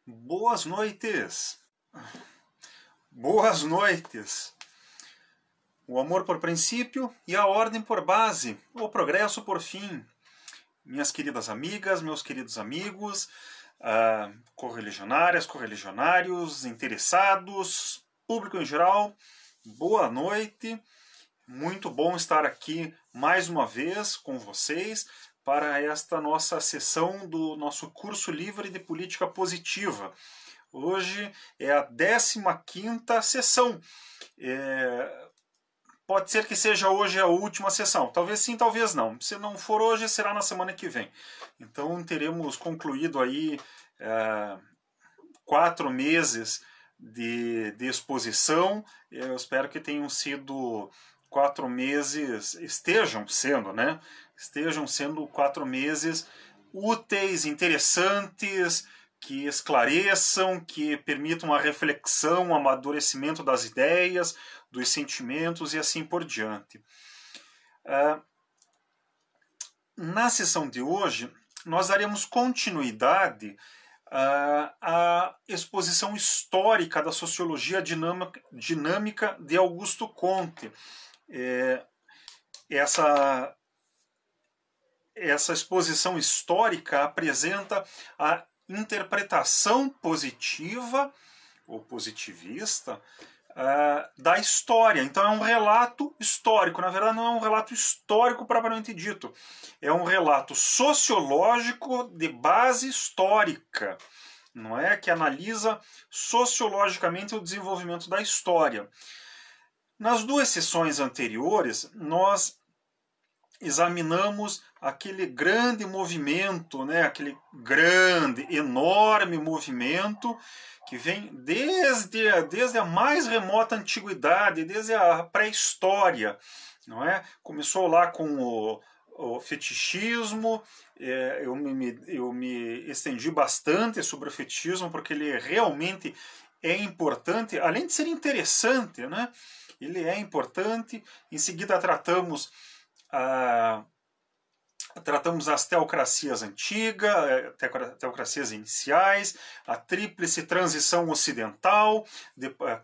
Boas noites. Boas noites. O amor por princípio e a ordem por base, o progresso por fim. Minhas queridas amigas, meus queridos amigos, correligionárias, correligionários, interessados, público em geral, boa noite. Muito bom estar aqui mais uma vez com vocês para esta nossa sessão do nosso curso livre de política positiva. Hoje é a 15ª sessão. Pode ser que seja hoje a última sessão. Talvez sim, talvez não. Se não for hoje, será na semana que vem. Então teremos concluído aí 4 meses de exposição. Eu espero que tenham sido 4 meses, estejam sendo 4 meses úteis, interessantes, que esclareçam, que permitam a reflexão, o amadurecimento das ideias, dos sentimentos e assim por diante. Na sessão de hoje, nós daremos continuidade à exposição histórica da sociologia dinâmica de Augusto Comte. Essa exposição histórica apresenta a interpretação positiva ou positivista da história. Então é um relato histórico. Na verdade, não é um relato histórico propriamente dito. É um relato sociológico de base histórica, não é? Que analisa sociologicamente o desenvolvimento da história. Nas 2 sessões anteriores, nós examinamos aquele grande movimento, né? Aquele grande, enorme movimento que vem desde a mais remota antiguidade, desde a pré-história, não é? Começou lá com o fetichismo. Eu me estendi bastante sobre o fetichismo porque ele realmente é importante, além de ser interessante, né? Ele é importante. Em seguida tratamos as teocracias antigas, teocracias iniciais, a tríplice transição ocidental,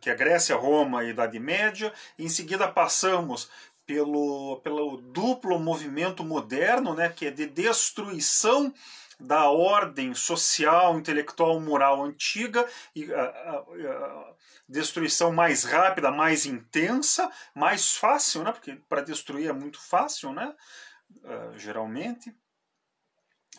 que é Grécia, Roma e Idade Média. Em seguida passamos pelo duplo movimento moderno, né, que é de destruição da ordem social, intelectual, moral antiga, e destruição mais rápida, mais intensa, mais fácil, né? Porque para destruir é muito fácil, né? Geralmente.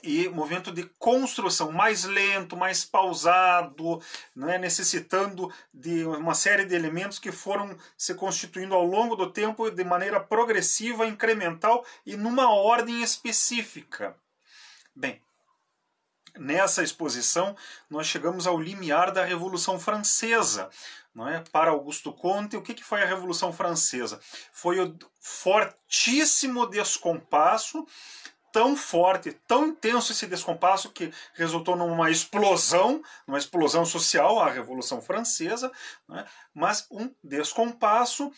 E movimento de construção mais lento, mais pausado, né? Necessitando de uma série de elementos que foram se constituindo ao longo do tempo de maneira progressiva, incremental e numa ordem específica. Bem, nessa exposição, nós chegamos ao limiar da Revolução Francesa. Não é? Para Augusto Comte, o que foi a Revolução Francesa? Foi o fortíssimo descompasso, tão forte, tão intenso esse descompasso que resultou numa explosão social, a Revolução Francesa, não é? Mas um descompasso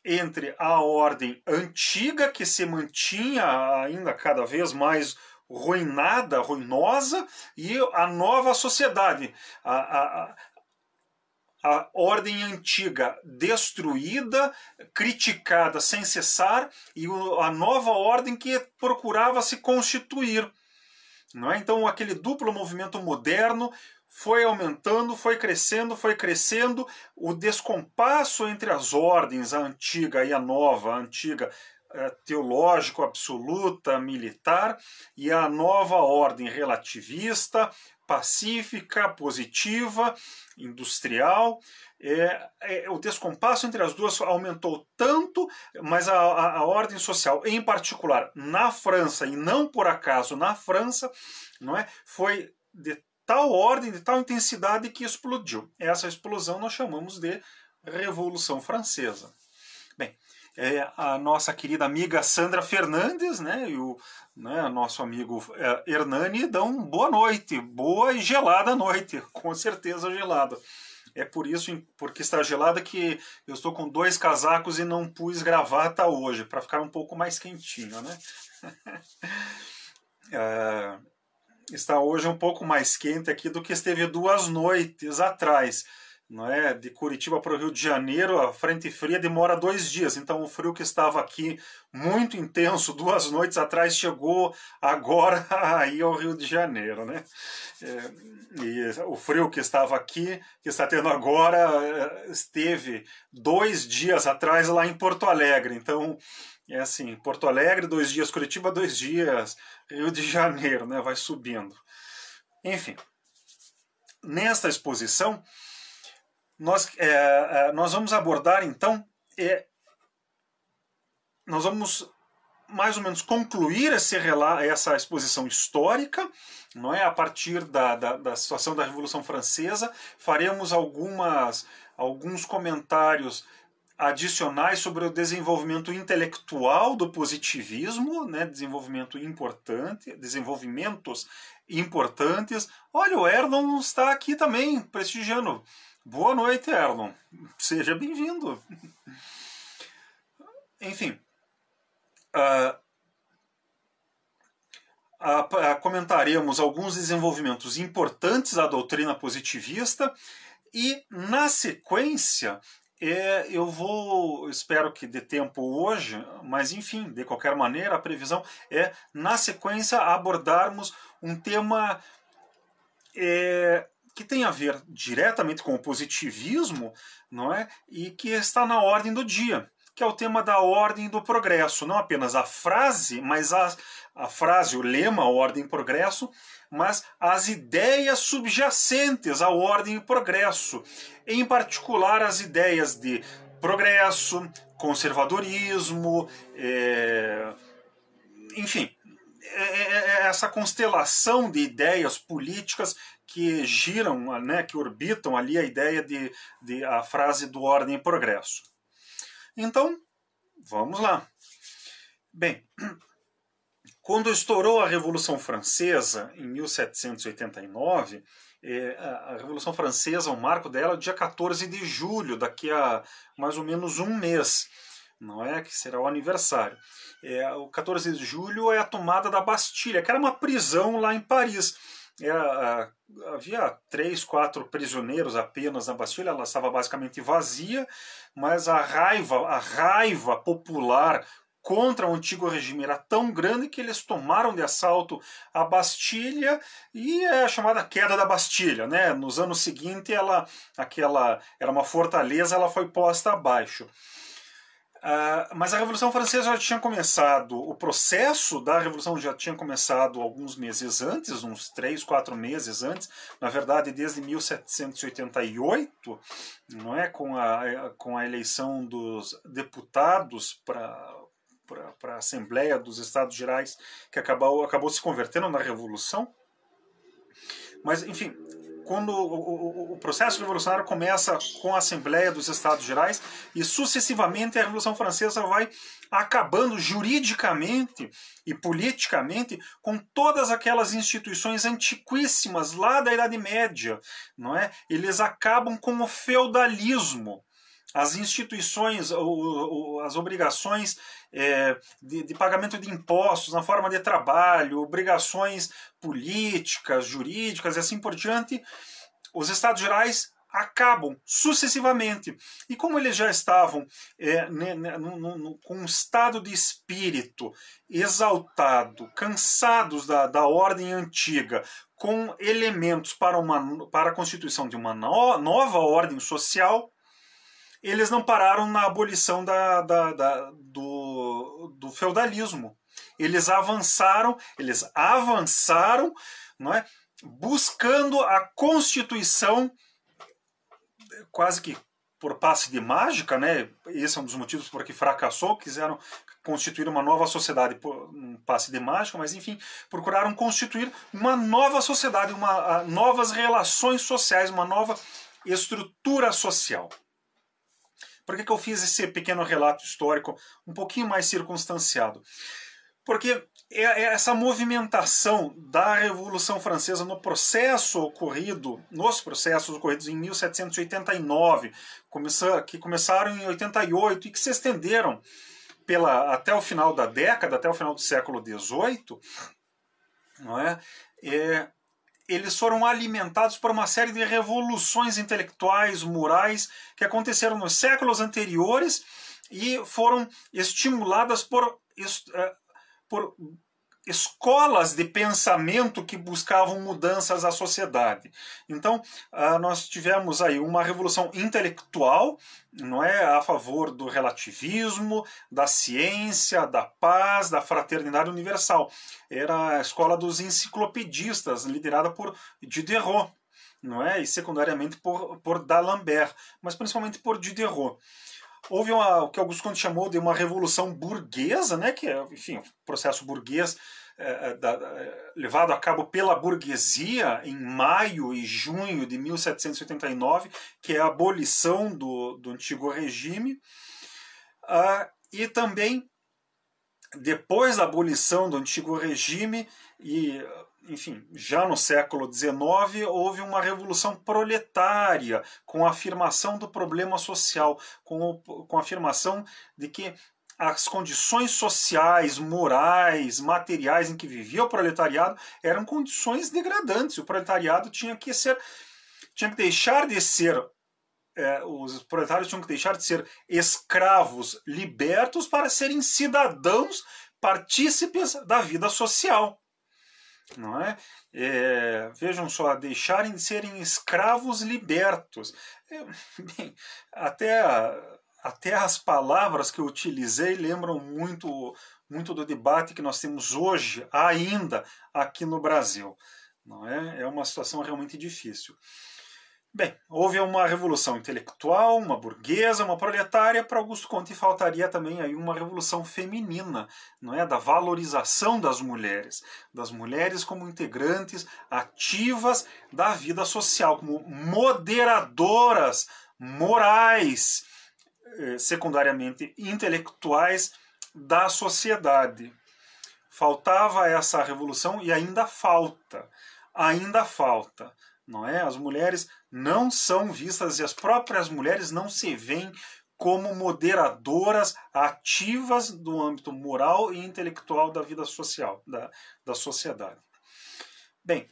entre a ordem antiga, que se mantinha ainda cada vez mais ruinosa, e a nova sociedade, a ordem antiga destruída, criticada sem cessar, e a nova ordem que procurava se constituir. Não é? Então aquele duplo movimento moderno foi aumentando, foi crescendo, o descompasso entre as ordens, a antiga e a nova, a antiga teológico, absoluta, militar, e a nova ordem relativista, pacífica, positiva, industrial. O descompasso entre as duas aumentou tanto, mas a ordem social, em particular na França, e não por acaso na França, não é, foi de tal ordem, de tal intensidade que explodiu. Essa explosão nós chamamos de Revolução Francesa. Bem, a nossa querida amiga Sandra Fernandes, né, e o nosso amigo Hernani dão boa noite, boa e gelada noite, com certeza gelada. É por isso, porque está gelada, que eu estou com 2 casacos e não pus gravata hoje, para ficar um pouco mais quentinho, né? está hoje um pouco mais quente aqui do que esteve 2 noites atrás. Não é? De Curitiba para o Rio de Janeiro, a frente fria demora 2 dias. Então o frio que estava aqui muito intenso 2 noites atrás chegou agora aí ao Rio de Janeiro, né? E o frio que estava aqui, que está tendo agora, esteve 2 dias atrás lá em Porto Alegre. Então é assim, Porto Alegre 2 dias, Curitiba 2 dias, Rio de Janeiro, né? Vai subindo. Enfim, nesta exposição nós vamos abordar, então, nós vamos mais ou menos concluir essa exposição histórica, não é? A partir da situação da Revolução Francesa, faremos alguns comentários adicionais sobre o desenvolvimento intelectual do positivismo, né? Desenvolvimentos importantes. Olha, o Erlon está aqui também, prestigiando. Boa noite, Erlon. Seja bem-vindo. Enfim, comentaremos alguns desenvolvimentos importantes da doutrina positivista e, na sequência, espero que dê tempo hoje, mas enfim, de qualquer maneira, a previsão é, na sequência, abordarmos um tema que tem a ver diretamente com o positivismo, não é? E que está na ordem do dia, que é o tema da ordem do progresso. Não apenas a frase, mas a frase, o lema, a ordem e progresso, mas as ideias subjacentes à ordem e progresso. Em particular, as ideias de progresso, conservadorismo, enfim, essa constelação de ideias políticas que giram, né, que orbitam ali a ideia a frase do ordem e progresso. Então, vamos lá. Bem, quando estourou a Revolução Francesa, em 1789, a Revolução Francesa, o marco dela é o dia 14 de julho, daqui a mais ou menos um mês, não é? Que será o aniversário. O 14 de julho é a tomada da Bastilha, que era uma prisão lá em Paris. Havia 3, 4 prisioneiros apenas na Bastilha, ela estava basicamente vazia, mas a raiva popular contra o antigo regime era tão grande que eles tomaram de assalto a Bastilha e é a chamada queda da Bastilha, né? Nos anos seguintes, era uma fortaleza, ela foi posta abaixo. Mas a Revolução Francesa já tinha começado, o processo da Revolução já tinha começado alguns meses antes, uns 3, 4 meses antes, na verdade desde 1788, não é? Com a eleição dos deputados para a Assembleia dos Estados Gerais, que acabou se convertendo na Revolução. Mas, enfim, quando o processo revolucionário começa com a Assembleia dos Estados Gerais e sucessivamente a Revolução Francesa vai acabando juridicamente e politicamente com todas aquelas instituições antiquíssimas lá da Idade Média, não é? Eles acabam com o feudalismo. As instituições, as obrigações de pagamento de impostos na forma de trabalho, obrigações políticas, jurídicas e assim por diante, os Estados Gerais acabam sucessivamente. E como eles já estavam com um estado de espírito exaltado, cansados da ordem antiga, com elementos para a constituição de uma nova ordem social, eles não pararam na abolição do feudalismo. Eles avançaram, não é? Buscando a constituição, quase que por passe de mágica, né? Esse é um dos motivos por que fracassou, quiseram constituir uma nova sociedade por um passe de mágica, mas enfim, procuraram constituir uma nova sociedade, novas relações sociais, uma nova estrutura social. Por que eu fiz esse pequeno relato histórico um pouquinho mais circunstanciado? Porque essa movimentação da Revolução Francesa nos processos ocorridos em 1789, que começaram em 88 e que se estenderam até o final da década, até o final do século XVIII, não é? eles foram alimentados por uma série de revoluções intelectuais, morais, que aconteceram nos séculos anteriores e foram estimuladas por escolas de pensamento que buscavam mudanças à sociedade. Então, nós tivemos aí uma revolução intelectual, não é, a favor do relativismo, da ciência, da paz, da fraternidade universal. Era a escola dos enciclopedistas, liderada por Diderot, não é, e secundariamente por D'Alembert, mas principalmente por Diderot. Houve o que Auguste Comte chamou de uma revolução burguesa, né, que é, enfim, o processo burguês levado a cabo pela burguesia em maio e junho de 1789, que é a abolição do antigo regime, e também depois da abolição do antigo regime e enfim, já no século XIX, houve uma revolução proletária, com a afirmação do problema social, com a afirmação de que as condições sociais, morais, materiais em que vivia o proletariado eram condições degradantes. O proletariado tinha que deixar de ser os proletários tinham que deixar de ser escravos libertos para serem cidadãos partícipes da vida social. Não é? Vejam só, deixarem de serem escravos libertos. Bem, até as palavras que eu utilizei lembram muito do debate que nós temos hoje, ainda aqui no Brasil. Não é? É uma situação realmente difícil. Bem, houve uma revolução intelectual, uma burguesa, uma proletária. Para Auguste Comte faltaria também aí uma revolução feminina, não é? Da valorização das mulheres como integrantes ativas da vida social, como moderadoras morais, secundariamente intelectuais da sociedade. Faltava essa revolução e ainda falta. Não é? As mulheres não são vistas e as próprias mulheres não se veem como moderadoras ativas do âmbito moral e intelectual da vida social, da sociedade. Bem,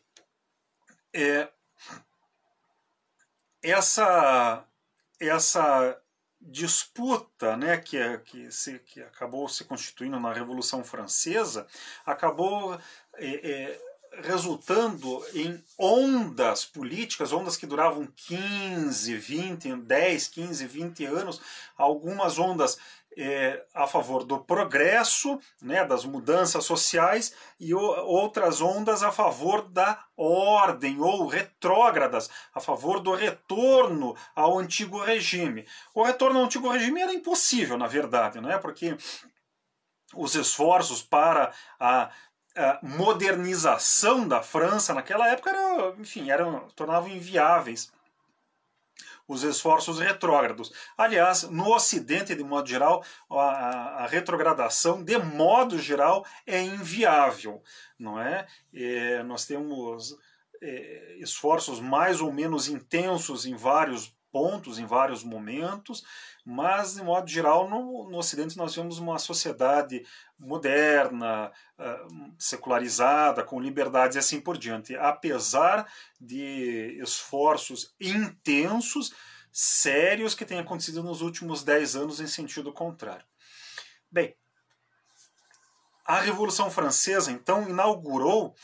essa disputa, né, que acabou se constituindo na Revolução Francesa, acabou resultando em ondas políticas, ondas que duravam 10, 15, 20 anos, algumas ondas a favor do progresso, né, das mudanças sociais, e outras ondas a favor da ordem, ou retrógradas, a favor do retorno ao antigo regime. O retorno ao antigo regime era impossível, na verdade, né, porque os esforços para a modernização da França naquela época tornavam inviáveis os esforços retrógrados. Aliás, no Ocidente, de modo geral, a retrogradação, de modo geral, é inviável, não é? Nós temos esforços mais ou menos intensos em vários pontos, em vários momentos, mas, de modo geral, no Ocidente nós vemos uma sociedade moderna, secularizada, com liberdades e assim por diante, apesar de esforços intensos, sérios, que têm acontecido nos últimos 10 anos em sentido contrário. Bem, a Revolução Francesa, então, inaugurou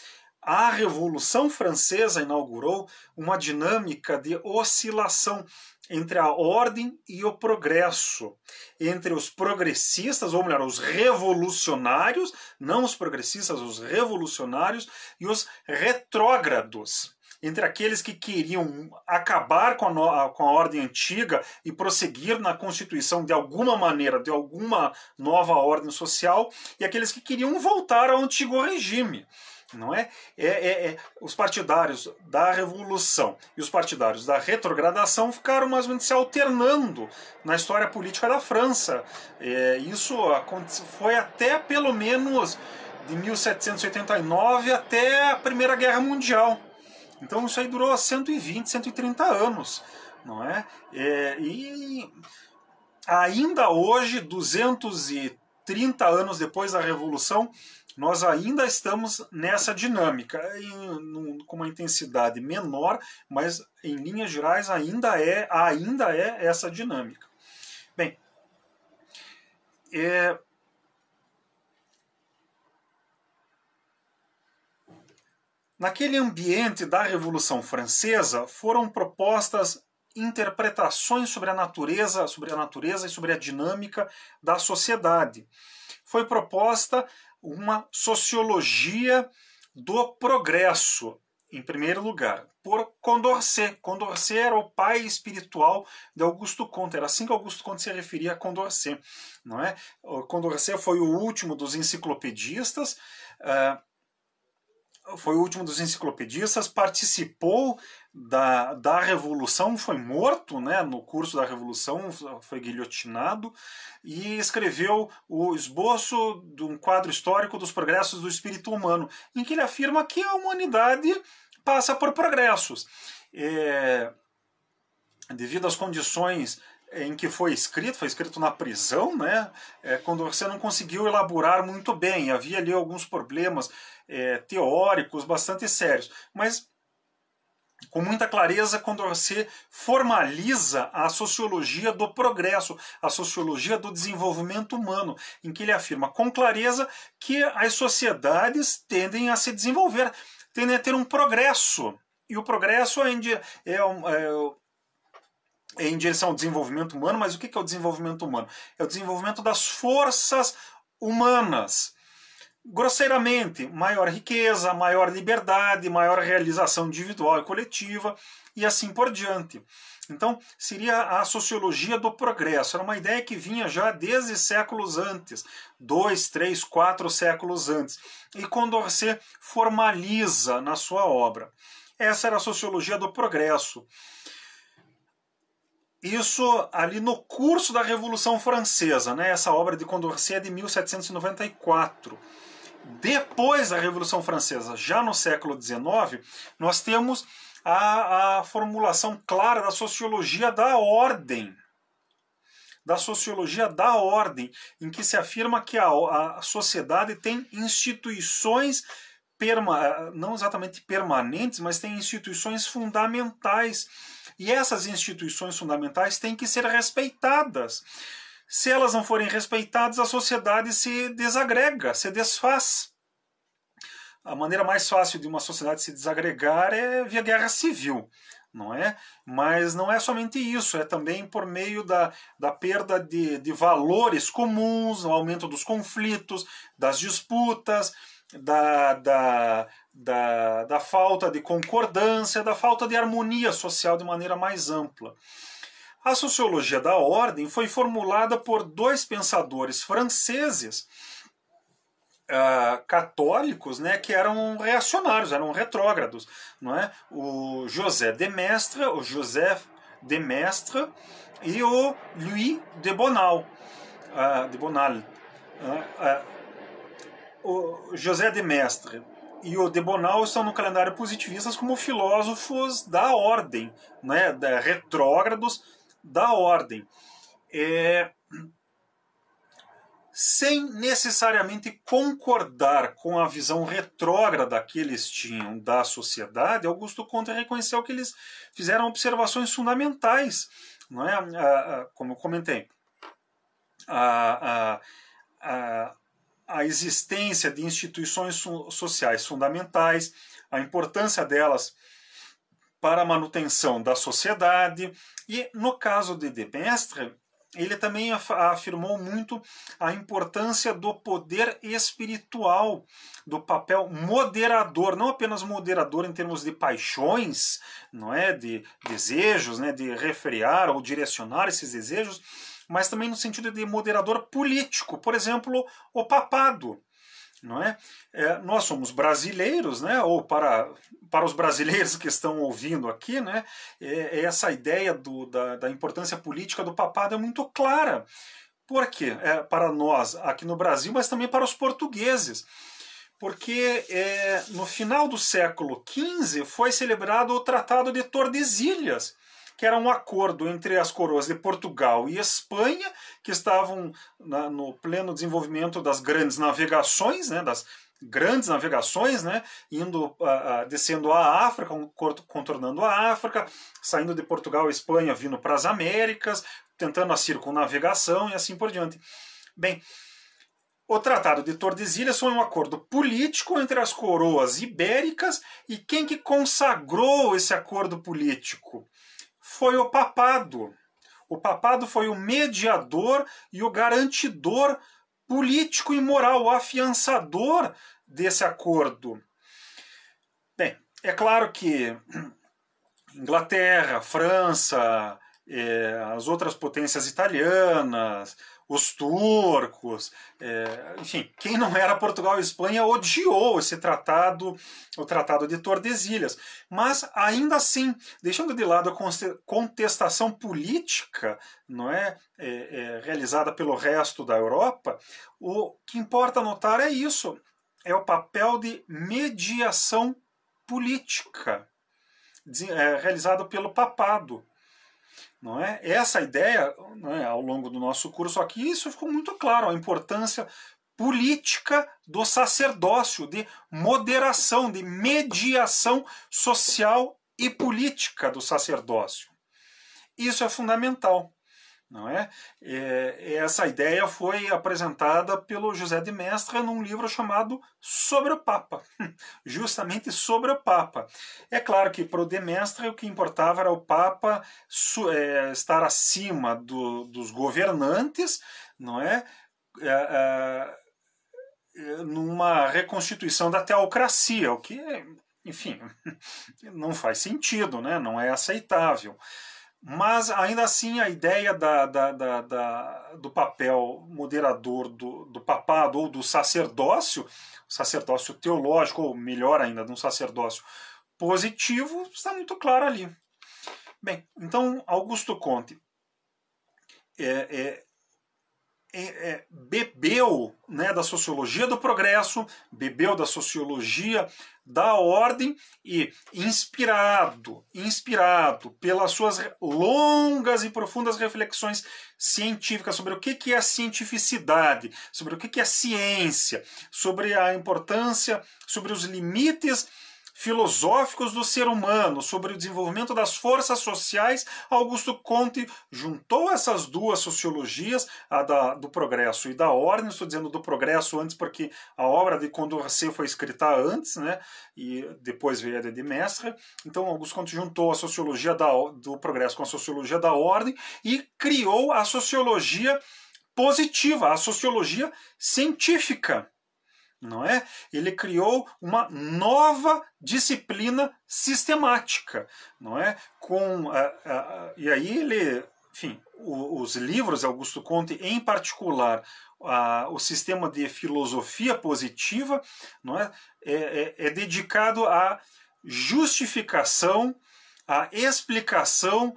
uma dinâmica de oscilação entre a ordem e o progresso, entre os progressistas, ou melhor, os revolucionários, não os progressistas, os revolucionários, e os retrógrados, entre aqueles que queriam acabar com a ordem antiga e prosseguir na constituição de alguma maneira, de alguma nova ordem social, e aqueles que queriam voltar ao antigo regime. Não é? Os partidários da Revolução e os partidários da retrogradação ficaram mais ou menos se alternando na história política da França. Isso foi até pelo menos de 1789 até a Primeira Guerra Mundial. Então isso aí durou 120, 130 anos. Não é? E ainda hoje, 230 anos depois da Revolução, Nós ainda estamos nessa dinâmica, com uma intensidade menor, mas em linhas gerais ainda é essa dinâmica. Bem, naquele ambiente da Revolução Francesa foram propostas interpretações sobre a natureza e sobre a dinâmica da sociedade. Foi proposta uma sociologia do progresso, em primeiro lugar, por Condorcet. Condorcet era o pai espiritual de Auguste Comte, era assim que Auguste Comte se referia a Condorcet, não é? O Condorcet foi o último dos enciclopedistas, participou da Revolução, foi morto, né, no curso da Revolução, foi guilhotinado, e escreveu o esboço de um quadro histórico dos progressos do espírito humano, em que ele afirma que a humanidade passa por progressos. Devido às condições em que foi escrito na prisão, né? Condorcet não conseguiu elaborar muito bem, havia ali alguns problemas teóricos bastante sérios, mas com muita clareza Condorcet formaliza a sociologia do progresso, a sociologia do desenvolvimento humano, em que ele afirma com clareza que as sociedades tendem a se desenvolver, tendem a ter um progresso, e o progresso é em direção ao desenvolvimento humano. Mas o que é o desenvolvimento humano? É o desenvolvimento das forças humanas. Grosseiramente, maior riqueza, maior liberdade, maior realização individual e coletiva, e assim por diante. Então, seria a sociologia do progresso. Era uma ideia que vinha já desde séculos antes, 2, 3, 4 séculos antes. E Condorcet formaliza na sua obra. Essa era a sociologia do progresso. Isso ali no curso da Revolução Francesa, né? Essa obra de Condorcet é de 1794. Depois da Revolução Francesa, já no século XIX, nós temos a formulação clara da sociologia da ordem. Da sociologia da ordem, em que se afirma que a sociedade tem instituições não exatamente permanentes, mas tem instituições fundamentais. E essas instituições fundamentais têm que ser respeitadas. Se elas não forem respeitadas, a sociedade se desagrega, se desfaz. A maneira mais fácil de uma sociedade se desagregar é via guerra civil, não é? Mas não é somente isso, é também por meio da perda de valores comuns, o aumento dos conflitos, das disputas, da falta de concordância, da falta de harmonia social de maneira mais ampla. A sociologia da ordem foi formulada por dois pensadores franceses católicos, né, que eram reacionários, eram retrógrados, não é? O Joseph de Maistre e o Louis de Bonald. O José de Maistre e o de Bonald estão no calendário positivistas como filósofos da ordem, né, retrógrados da ordem. Sem necessariamente concordar com a visão retrógrada que eles tinham da sociedade, Auguste Comte reconheceu que eles fizeram observações fundamentais, não é? Como eu comentei, a existência de instituições sociais fundamentais, a importância delas para a manutenção da sociedade, e no caso de Maistre, ele também afirmou muito a importância do poder espiritual, do papel moderador, não apenas moderador em termos de paixões, não é, de desejos, né, de refrear ou direcionar esses desejos, mas também no sentido de moderador político, por exemplo, o papado. Não é? Nós somos brasileiros, né? Ou para os brasileiros que estão ouvindo aqui, né? Essa ideia da importância política do papado é muito clara. Por quê? Para nós aqui no Brasil, mas também para os portugueses. Porque no final do século XV foi celebrado o Tratado de Tordesilhas, que era um acordo entre as coroas de Portugal e Espanha, que estavam no pleno desenvolvimento das grandes navegações, né, grandes navegações, né, descendo a África, contornando a África, saindo de Portugal e Espanha, vindo para as Américas, tentando a circunnavegação e assim por diante. Bem, o Tratado de Tordesilhas foi um acordo político entre as coroas ibéricas, e quem que consagrou esse acordo político? Foi o papado. O papado foi o mediador e o garantidor político e moral, o afiançador desse acordo. Bem, é claro que Inglaterra, França, as outras potências italianas, os turcos, enfim, quem não era Portugal e Espanha odiou esse tratado, o Tratado de Tordesilhas. Mas, ainda assim, deixando de lado a contestação política, não é, realizada pelo resto da Europa, o que importa notar é isso, é o papel de mediação política realizado pelo papado. Não é? Essa ideia, não é, ao longo do nosso curso aqui, isso ficou muito claro, a importância política do sacerdócio, de moderação, de mediação social e política do sacerdócio. Isso é fundamental. Não é? Essa ideia foi apresentada pelo José de Maistre num livro chamado Sobre o Papa, justamente sobre o Papa. É claro que para o de Maistre o que importava era o Papa estar acima dos governantes, não é? Numa reconstituição da teocracia, o que, enfim, não faz sentido, né? Não é aceitável. Mas, ainda assim, a ideia do papel moderador do papado ou do sacerdócio teológico, ou melhor ainda, de um sacerdócio positivo, está muito clara ali. Bem, então, Augusto Comte bebeu, né, da sociologia do progresso, bebeu da sociologia da ordem e, inspirado pelas suas longas e profundas reflexões científicas sobre o que é cientificidade, sobre o que é ciência, sobre a importância, sobre os limites filosóficos do ser humano, sobre o desenvolvimento das forças sociais, Augusto Comte juntou essas duas sociologias, a do progresso e da ordem. Estou dizendo do progresso antes porque a obra de Condorcet foi escrita antes, né, e depois veio a de Maistre. Então Augusto Comte juntou a sociologia do progresso com a sociologia da ordem e criou a sociologia positiva, a sociologia científica. Não é? Ele criou uma nova disciplina sistemática, não é? E aí ele, enfim, os livros de Augusto Comte, em particular o sistema de filosofia positiva, não é? É dedicado à justificação, à explicação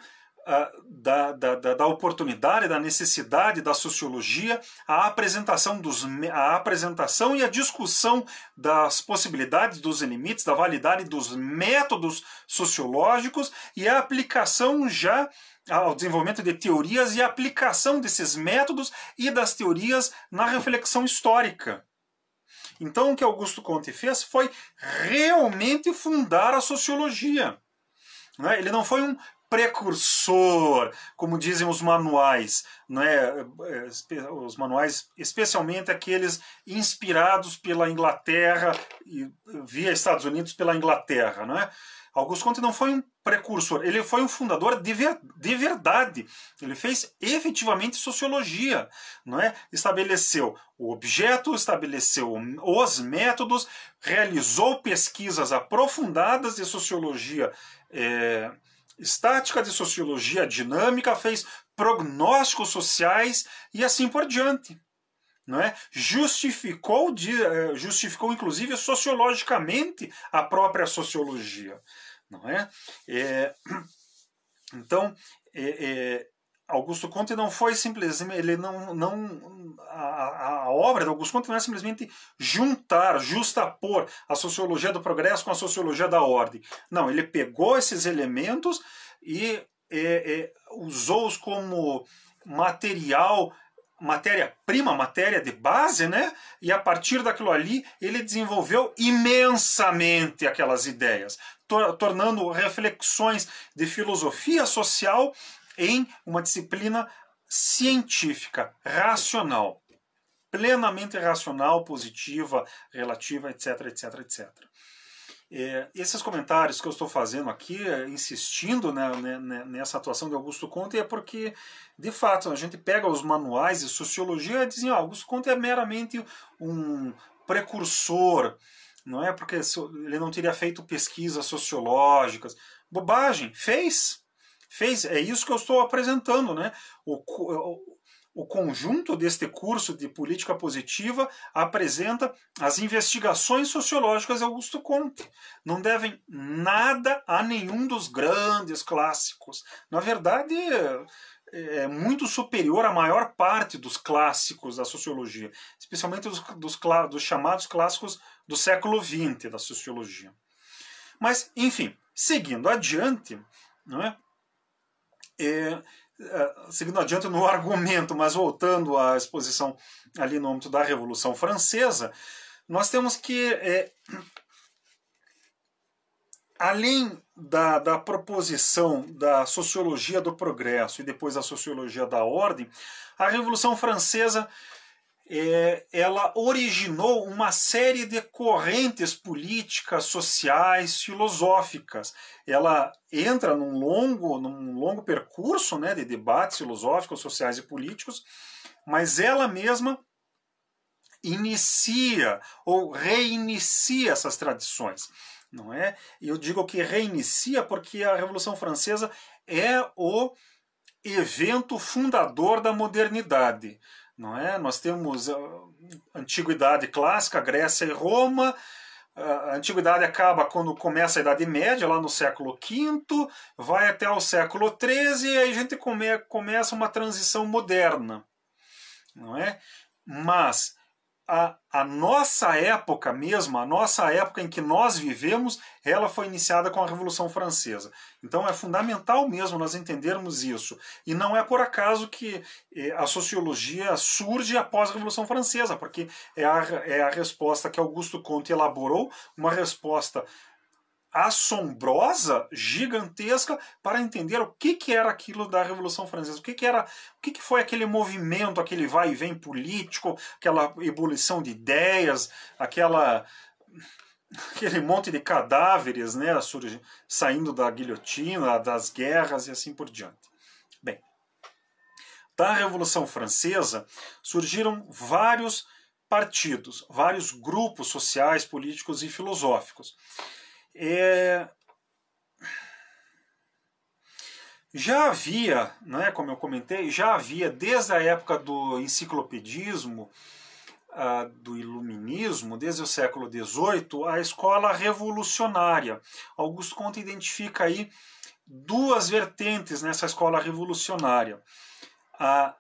da oportunidade, da necessidade da sociologia, a apresentação e a discussão das possibilidades, dos limites, da validade dos métodos sociológicos e a aplicação já ao desenvolvimento de teorias e a aplicação desses métodos e das teorias na reflexão histórica. Então, o que Augusto Comte fez foi realmente fundar a sociologia. Ele não foi um precursor, como dizem os manuais, né? Os manuais, especialmente aqueles inspirados pela Inglaterra e via Estados Unidos pela Inglaterra, né? Augusto Comte não foi um precursor, ele foi um fundador de verdade. Ele fez efetivamente sociologia, não é? Estabeleceu o objeto, estabeleceu os métodos, realizou pesquisas aprofundadas de sociologia estática, de sociologia dinâmica, fez prognósticos sociais e assim por diante. Não é? Justificou inclusive sociologicamente a própria sociologia. Não é? Então, Augusto Comte não foi simplesmente, a obra de Augusto Comte não é simplesmente justapor a sociologia do progresso com a sociologia da ordem. Não, ele pegou esses elementos e usou-os como material matéria-prima, matéria de base, né? E a partir daquilo ali ele desenvolveu imensamente aquelas ideias, tornando reflexões de filosofia social em uma disciplina científica, racional, plenamente racional, positiva, relativa, etc, etc, etc. Esses comentários que eu estou fazendo aqui, insistindo nessa atuação de Augusto Comte, é porque, de fato, a gente pega os manuais de sociologia e dizem, Augusto Comte é meramente um precursor, não é porque ele não teria feito pesquisas sociológicas. Bobagem, fez, é isso que eu estou apresentando, né? O conjunto deste curso de política positiva apresenta as investigações sociológicas de Augusto Comte. Não devem nada a nenhum dos grandes clássicos. Na verdade, é muito superior à maior parte dos clássicos da sociologia, especialmente dos chamados clássicos do século XX da sociologia. Mas, enfim, seguindo adiante, não é? Seguindo adiante no argumento, mas voltando à exposição ali no âmbito da Revolução Francesa, nós temos que, além da proposição da sociologia do progresso e depois da sociologia da ordem, a Revolução Francesa ela originou uma série de correntes políticas, sociais, filosóficas. Ela entra num longo percurso, né, de debates filosóficos, sociais e políticos, mas ela mesma inicia ou reinicia essas tradições. Não é? Eu digo que reinicia porque a Revolução Francesa é o evento fundador da modernidade. Não é? Nós temos a Antiguidade Clássica, Grécia e Roma. A Antiguidade acaba quando começa a Idade Média, lá no século V, vai até o século XIII, e aí a gente começa uma transição moderna. Não é? Mas a nossa época mesmo, a nossa época em que nós vivemos, ela foi iniciada com a Revolução Francesa. Então é fundamental mesmo nós entendermos isso. E não é por acaso que a sociologia surge após a Revolução Francesa, porque é a resposta que Augusto Comte elaborou, uma resposta assombrosa, gigantesca, para entender o que era aquilo da Revolução Francesa, o que foi aquele movimento, aquele vai e vem político, aquela ebulição de ideias, aquele monte de cadáveres, né, saindo da guilhotina, das guerras e assim por diante. Bem, da Revolução Francesa surgiram vários partidos, vários grupos sociais, políticos e filosóficos. Já havia, né, como eu comentei, já havia desde a época do enciclopedismo, do iluminismo, desde o século XVIII, a escola revolucionária. Augusto Comte identifica aí duas vertentes nessa escola revolucionária: a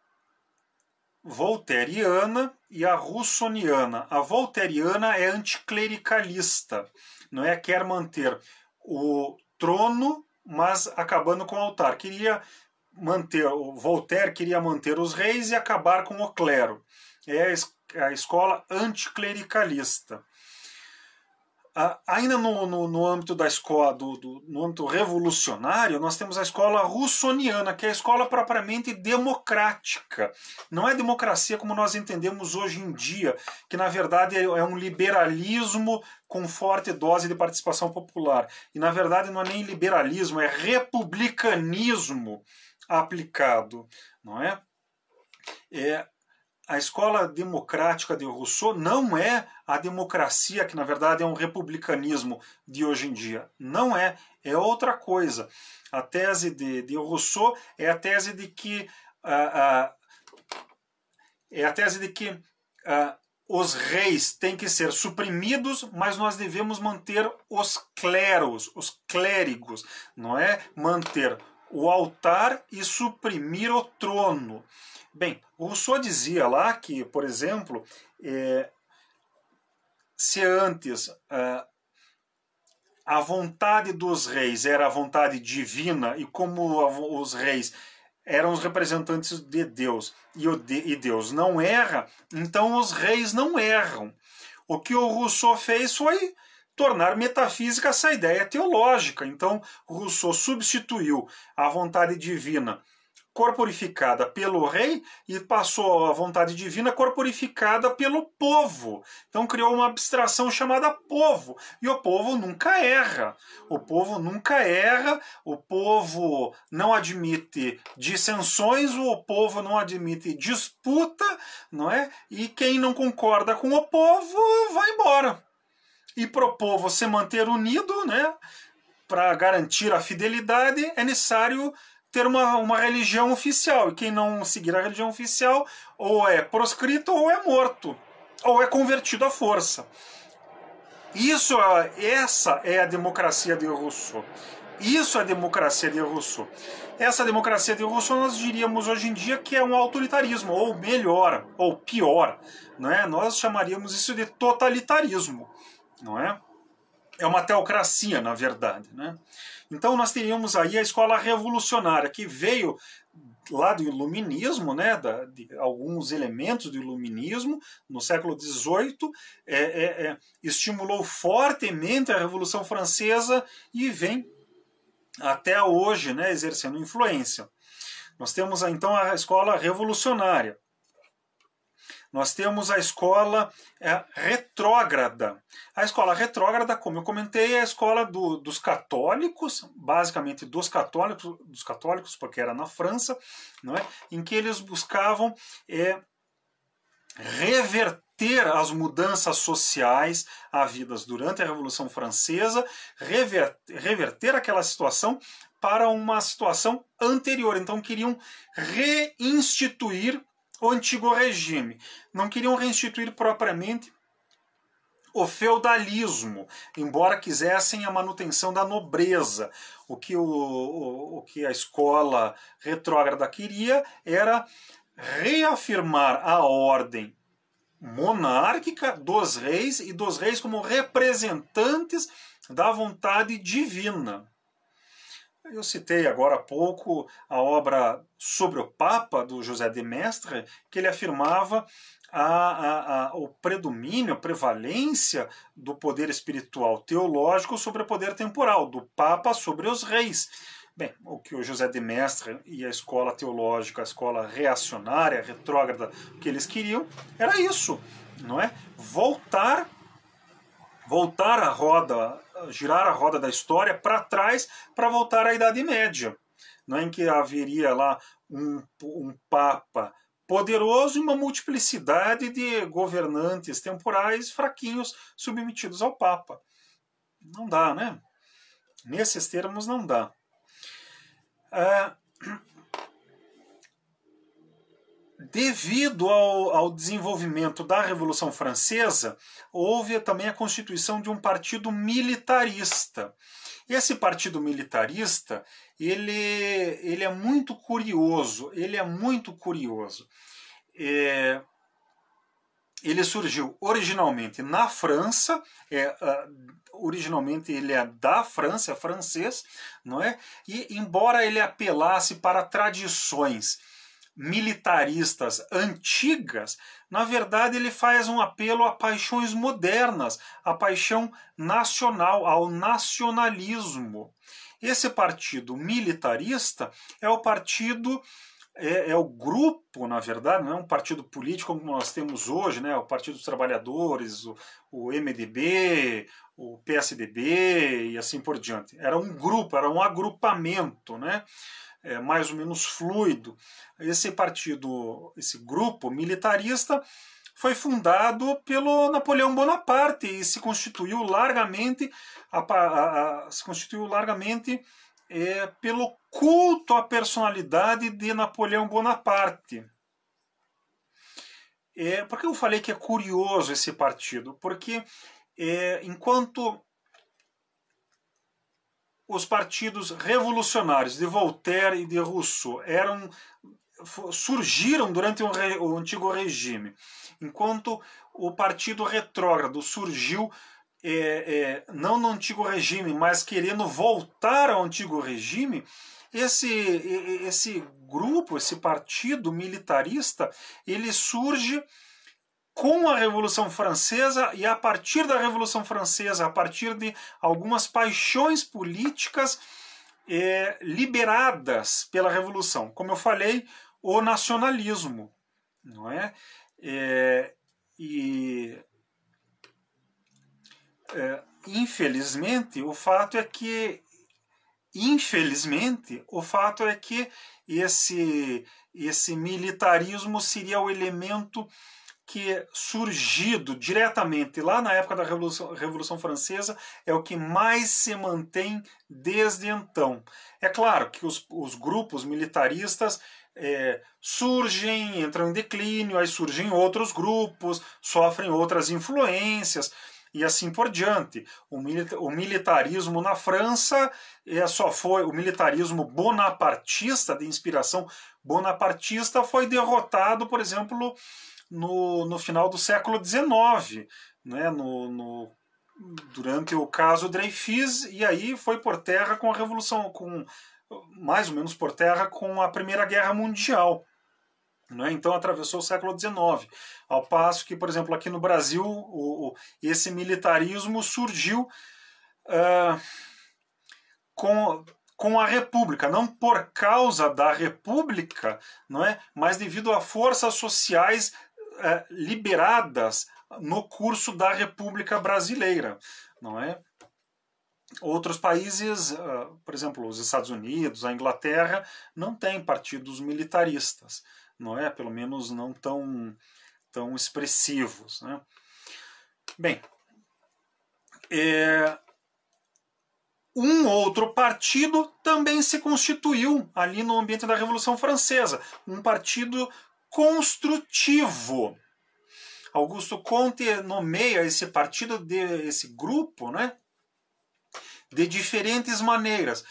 voltairiana e a russoniana. A voltairiana é anticlericalista, não é? Quer manter o trono, mas acabando com o altar. O Voltaire queria manter os reis e acabar com o clero. É a escola anticlericalista. Ainda no âmbito da escola, no âmbito revolucionário, nós temos a escola russoniana, que é a escola propriamente democrática. Não é democracia como nós entendemos hoje em dia, que na verdade é um liberalismo com forte dose de participação popular. E na verdade não é nem liberalismo, é republicanismo aplicado. Não é? A escola democrática de Rousseau não é a democracia, que na verdade é um republicanismo de hoje em dia. Não é, é outra coisa. A tese de Rousseau é a tese de que os reis têm que ser suprimidos, mas nós devemos manter os clérigos, não é? Manter o altar e suprimir o trono. Bem, o Rousseau dizia lá que, por exemplo, se antes a vontade dos reis era a vontade divina, e como os reis eram os representantes de Deus e Deus não erra, então os reis não erram. O que o Rousseau fez foi tornar metafísica essa ideia teológica. Então, Rousseau substituiu a vontade divina corporificada pelo rei e passou a vontade divina corporificada pelo povo. Então criou uma abstração chamada povo. E o povo nunca erra. O povo nunca erra, o povo não admite dissensões, o povo não admite disputa, não é? E quem não concorda com o povo vai embora. E para o povo se manter unido, né, para garantir a fidelidade, é necessário ter uma religião oficial. E quem não seguir a religião oficial ou é proscrito ou é morto, ou é convertido à força. Essa é a democracia de Rousseau. Isso é a democracia de Rousseau. Essa democracia de Rousseau nós diríamos hoje em dia que é um autoritarismo, ou melhor, ou pior, não é? Nós chamaríamos isso de totalitarismo, não é? É uma teocracia, na verdade, né? Então nós teríamos aí a escola revolucionária, que veio lá do iluminismo, né, de alguns elementos do iluminismo no século XVIII, estimulou fortemente a Revolução Francesa e vem até hoje, né, exercendo influência. Nós temos então a escola revolucionária. Nós temos a escola retrógrada. A escola retrógrada, como eu comentei, é a escola dos católicos, basicamente dos católicos, porque era na França, não é? Em que eles buscavam reverter as mudanças sociais havidas durante a Revolução Francesa, reverter aquela situação para uma situação anterior. Então queriam reinstituir o antigo regime. Não queriam reinstituir propriamente o feudalismo, embora quisessem a manutenção da nobreza. O que a escola retrógrada queria era reafirmar a ordem monárquica dos reis e dos reis como representantes da vontade divina. Eu citei agora há pouco a obra sobre o Papa, do José de Maistre, que ele afirmava o predomínio, a prevalência do poder espiritual teológico sobre o poder temporal, do Papa sobre os reis. Bem, o que o José de Maistre e a escola teológica, a escola reacionária, retrógrada, o que eles queriam era isso, não é? Voltar a roda, girar a roda da história para trás para voltar à Idade Média, não é? Em que haveria lá um Papa poderoso e uma multiplicidade de governantes temporais fraquinhos submetidos ao Papa. Não dá, né? Nesses termos não dá. Devido ao desenvolvimento da Revolução Francesa, houve também a constituição de um partido militarista. Esse partido militarista, ele é muito curioso, Ele surgiu originalmente na França, originalmente ele é da França, é francês, não é? E embora ele apelasse para tradições militaristas antigas, na verdade ele faz um apelo a paixões modernas, a paixão nacional, ao nacionalismo. Esse partido militarista é o partido, é o grupo, na verdade, não é um partido político como nós temos hoje, né? O Partido dos Trabalhadores, o MDB, o PSDB e assim por diante. Era um grupo, era um agrupamento, né? Mais ou menos fluido. Esse partido, esse grupo militarista foi fundado pelo Napoleão Bonaparte e se constituiu largamente, pelo culto à personalidade de Napoleão Bonaparte. Por que eu falei que é curioso esse partido? Porque enquanto os partidos revolucionários de Voltaire e de Rousseau surgiram durante o antigo regime, enquanto o partido retrógrado surgiu não no antigo regime, mas querendo voltar ao antigo regime, esse grupo, esse partido militarista, ele surge com a Revolução Francesa, e a partir da Revolução Francesa, a partir de algumas paixões políticas liberadas pela Revolução. Como eu falei, o nacionalismo, não é? Infelizmente, o fato é que esse militarismo seria o elemento que, surgido diretamente lá na época da Revolução Francesa, é o que mais se mantém desde então. É claro que os grupos militaristas surgem, entram em declínio, aí surgem outros grupos, sofrem outras influências, e assim por diante. O militarismo na França só foi o militarismo bonapartista, de inspiração bonapartista, foi derrotado, por exemplo, no final do século XIX, né, durante o caso Dreyfus, e aí foi por terra com a Revolução, mais ou menos por terra com a Primeira Guerra Mundial. Né? Então atravessou o século XIX. Ao passo que, por exemplo, aqui no Brasil, esse militarismo surgiu com a República, não por causa da República, não é? Mas devido a forças sociais liberadas no curso da República Brasileira, não é? Outros países, por exemplo, os Estados Unidos, a Inglaterra, não têm partidos militaristas, não é? Pelo menos não tão expressivos, né? Bem, um outro partido também se constituiu ali no ambiente da Revolução Francesa, um partido construtivo. Augusto Comte nomeia esse partido, esse grupo, né, de diferentes maneiras.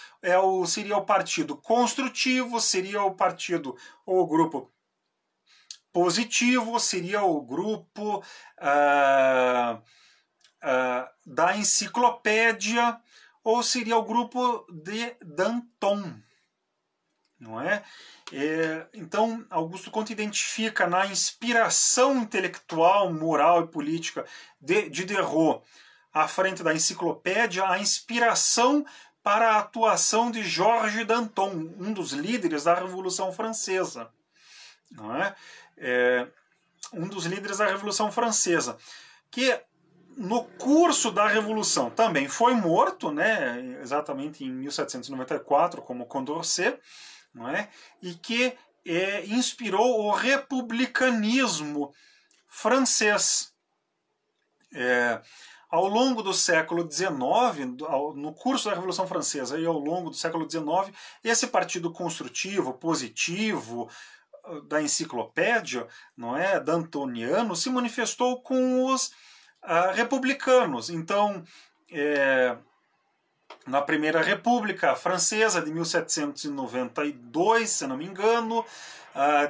Seria o partido construtivo, seria o partido ou o grupo positivo, seria o grupo da enciclopédia, ou seria o grupo de Danton, não é? Então, Augusto Comte identifica na inspiração intelectual, moral e política de Diderot, à frente da enciclopédia, a inspiração para a atuação de Georges Danton, um dos líderes da Revolução Francesa. Não é? Um dos líderes da Revolução Francesa, que no curso da Revolução também foi morto, né, exatamente em 1794, como Condorcet, não é? E que inspirou o republicanismo francês. Ao longo do século XIX, no curso da Revolução Francesa e ao longo do século XIX, esse partido construtivo, positivo, da enciclopédia, não é, dantoniano, se manifestou com os republicanos. Então, na Primeira República Francesa, de 1792, se não me engano,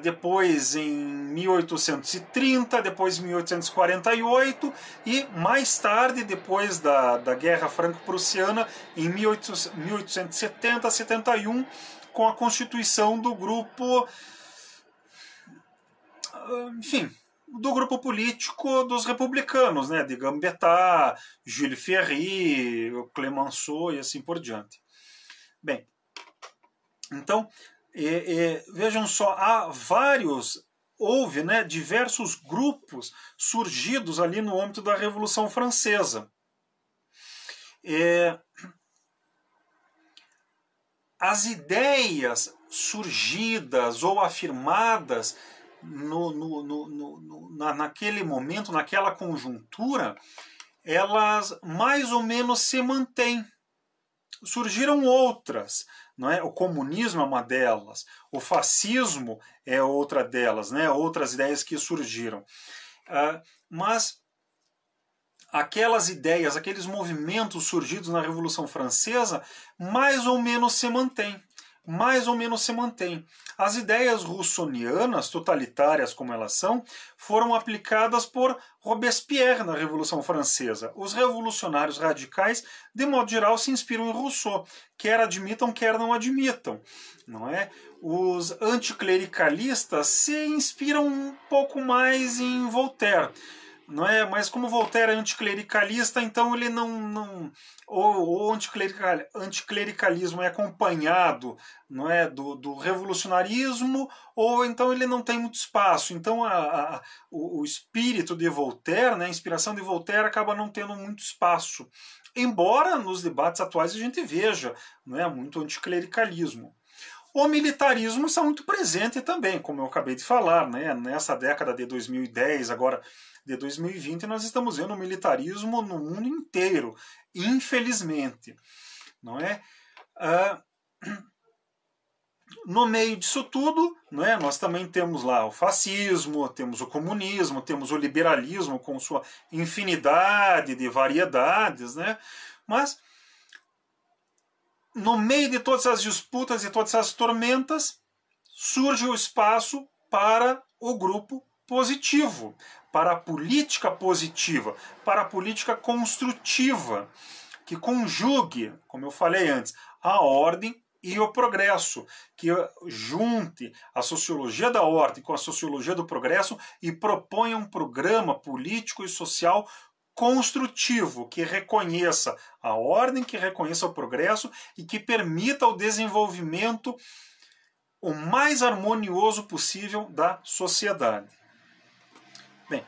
depois em 1830, depois em 1848 e mais tarde, depois da Guerra Franco-Prussiana, em 1870-71, com a constituição do grupo, enfim, do grupo político dos republicanos, né, de Gambetta, Jules Ferry, Clemenceau e assim por diante. Bem, então, vejam só, houve, né, diversos grupos surgidos ali no âmbito da Revolução Francesa. As ideias surgidas ou afirmadas naquele momento, naquela conjuntura, elas mais ou menos se mantêm. Surgiram outras, não é? O comunismo é uma delas, o fascismo é outra delas, né? Outras ideias que surgiram. Mas aquelas ideias, aqueles movimentos surgidos na Revolução Francesa, mais ou menos se mantêm. mais ou menos se mantém. As ideias russonianas, totalitárias como elas são, foram aplicadas por Robespierre na Revolução Francesa. Os revolucionários radicais, de modo geral, se inspiram em Rousseau, quer admitam, quer não admitam, não é? Os anticlericalistas se inspiram um pouco mais em Voltaire, não é? Mas como Voltaire é anticlericalista, então ele não o anticlericalismo é acompanhado, não é, do revolucionarismo, ou então ele não tem muito espaço. Então o espírito de Voltaire, né, a inspiração de Voltaire acaba não tendo muito espaço. Embora nos debates atuais a gente veja, não é, muito anticlericalismo. O militarismo está muito presente também, como eu acabei de falar, né? Nessa década de 2010, agora de 2020, nós estamos vendo o militarismo no mundo inteiro, infelizmente, não é? No meio disso tudo, né, nós também temos lá o fascismo, temos o comunismo, temos o liberalismo com sua infinidade de variedades, né? Mas no meio de todas as disputas e todas as tormentas, surge o espaço para o grupo positivo, para a política positiva, para a política construtiva, que conjugue, como eu falei antes, a ordem e o progresso, que junte a sociologia da ordem com a sociologia do progresso e proponha um programa político e social construtivo, que reconheça a ordem, que reconheça o progresso e que permita o desenvolvimento o mais harmonioso possível da sociedade. Bem,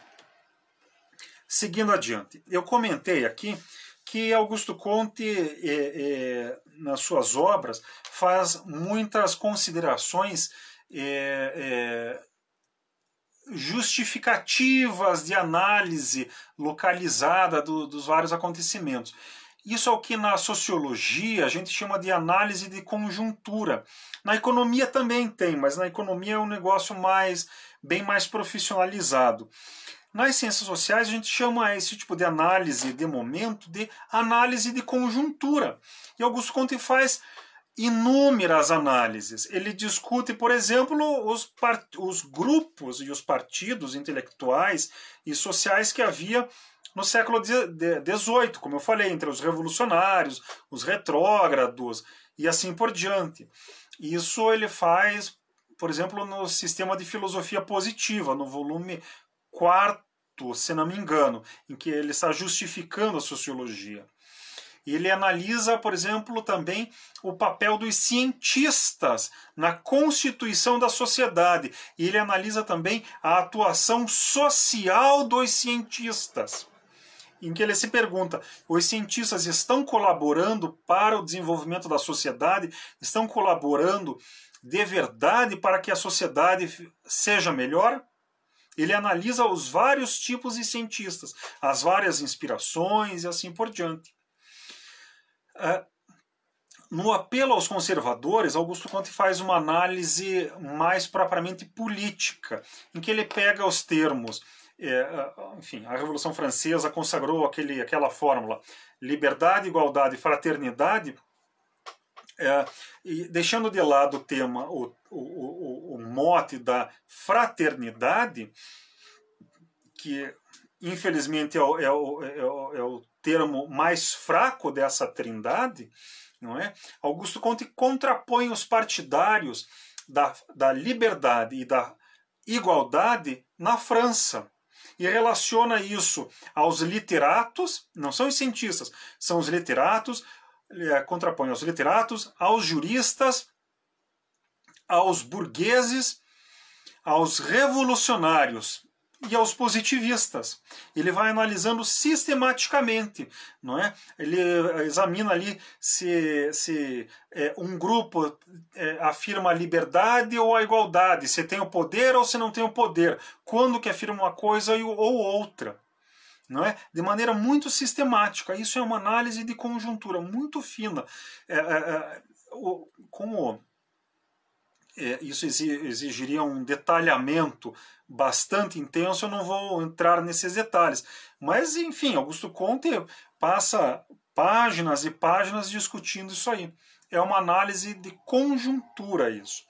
seguindo adiante, eu comentei aqui que Augusto Comte, nas suas obras, faz muitas considerações justificativas de análise localizada dos vários acontecimentos. Isso é o que na sociologia a gente chama de análise de conjuntura. Na economia também tem, mas na economia é um negócio bem mais profissionalizado. Nas ciências sociais a gente chama esse tipo de análise de momento de análise de conjuntura. E Augusto Comte faz inúmeras análises. Ele discute, por exemplo, os grupos e os partidos intelectuais e sociais que havia no século XVIII, como eu falei, entre os revolucionários, os retrógrados e assim por diante. Isso ele faz, por exemplo, no Sistema de Filosofia Positiva, no volume 4º, se não me engano, em que ele está justificando a sociologia. Ele analisa, por exemplo, também o papel dos cientistas na constituição da sociedade. E ele analisa também a atuação social dos cientistas, em que ele se pergunta: os cientistas estão colaborando para o desenvolvimento da sociedade? Estão colaborando de verdade para que a sociedade seja melhor? Ele analisa os vários tipos de cientistas, as várias inspirações e assim por diante. No apelo aos conservadores, Augusto Comte faz uma análise mais propriamente política, em que ele pega os termos, enfim, a Revolução Francesa consagrou aquela fórmula: liberdade, igualdade e fraternidade, e deixando de lado o tema, o mote da fraternidade, que infelizmente é o termo mais fraco dessa trindade, não é? Augusto Comte contrapõe os partidários da liberdade e da igualdade na França e relaciona isso aos literatos, não são os cientistas, são os literatos, contrapõe aos literatos, aos juristas, aos burgueses, aos revolucionários e aos positivistas. Ele vai analisando sistematicamente, não é? Ele examina ali se um grupo afirma a liberdade ou a igualdade, se tem o poder ou se não tem o poder, quando que afirma uma coisa ou outra, não é? De maneira muito sistemática. Isso é uma análise de conjuntura muito fina. Isso exigiria um detalhamento bastante intenso, eu não vou entrar nesses detalhes. Mas, enfim, Augusto Comte passa páginas e páginas discutindo isso aí. é uma análise de conjuntura isso.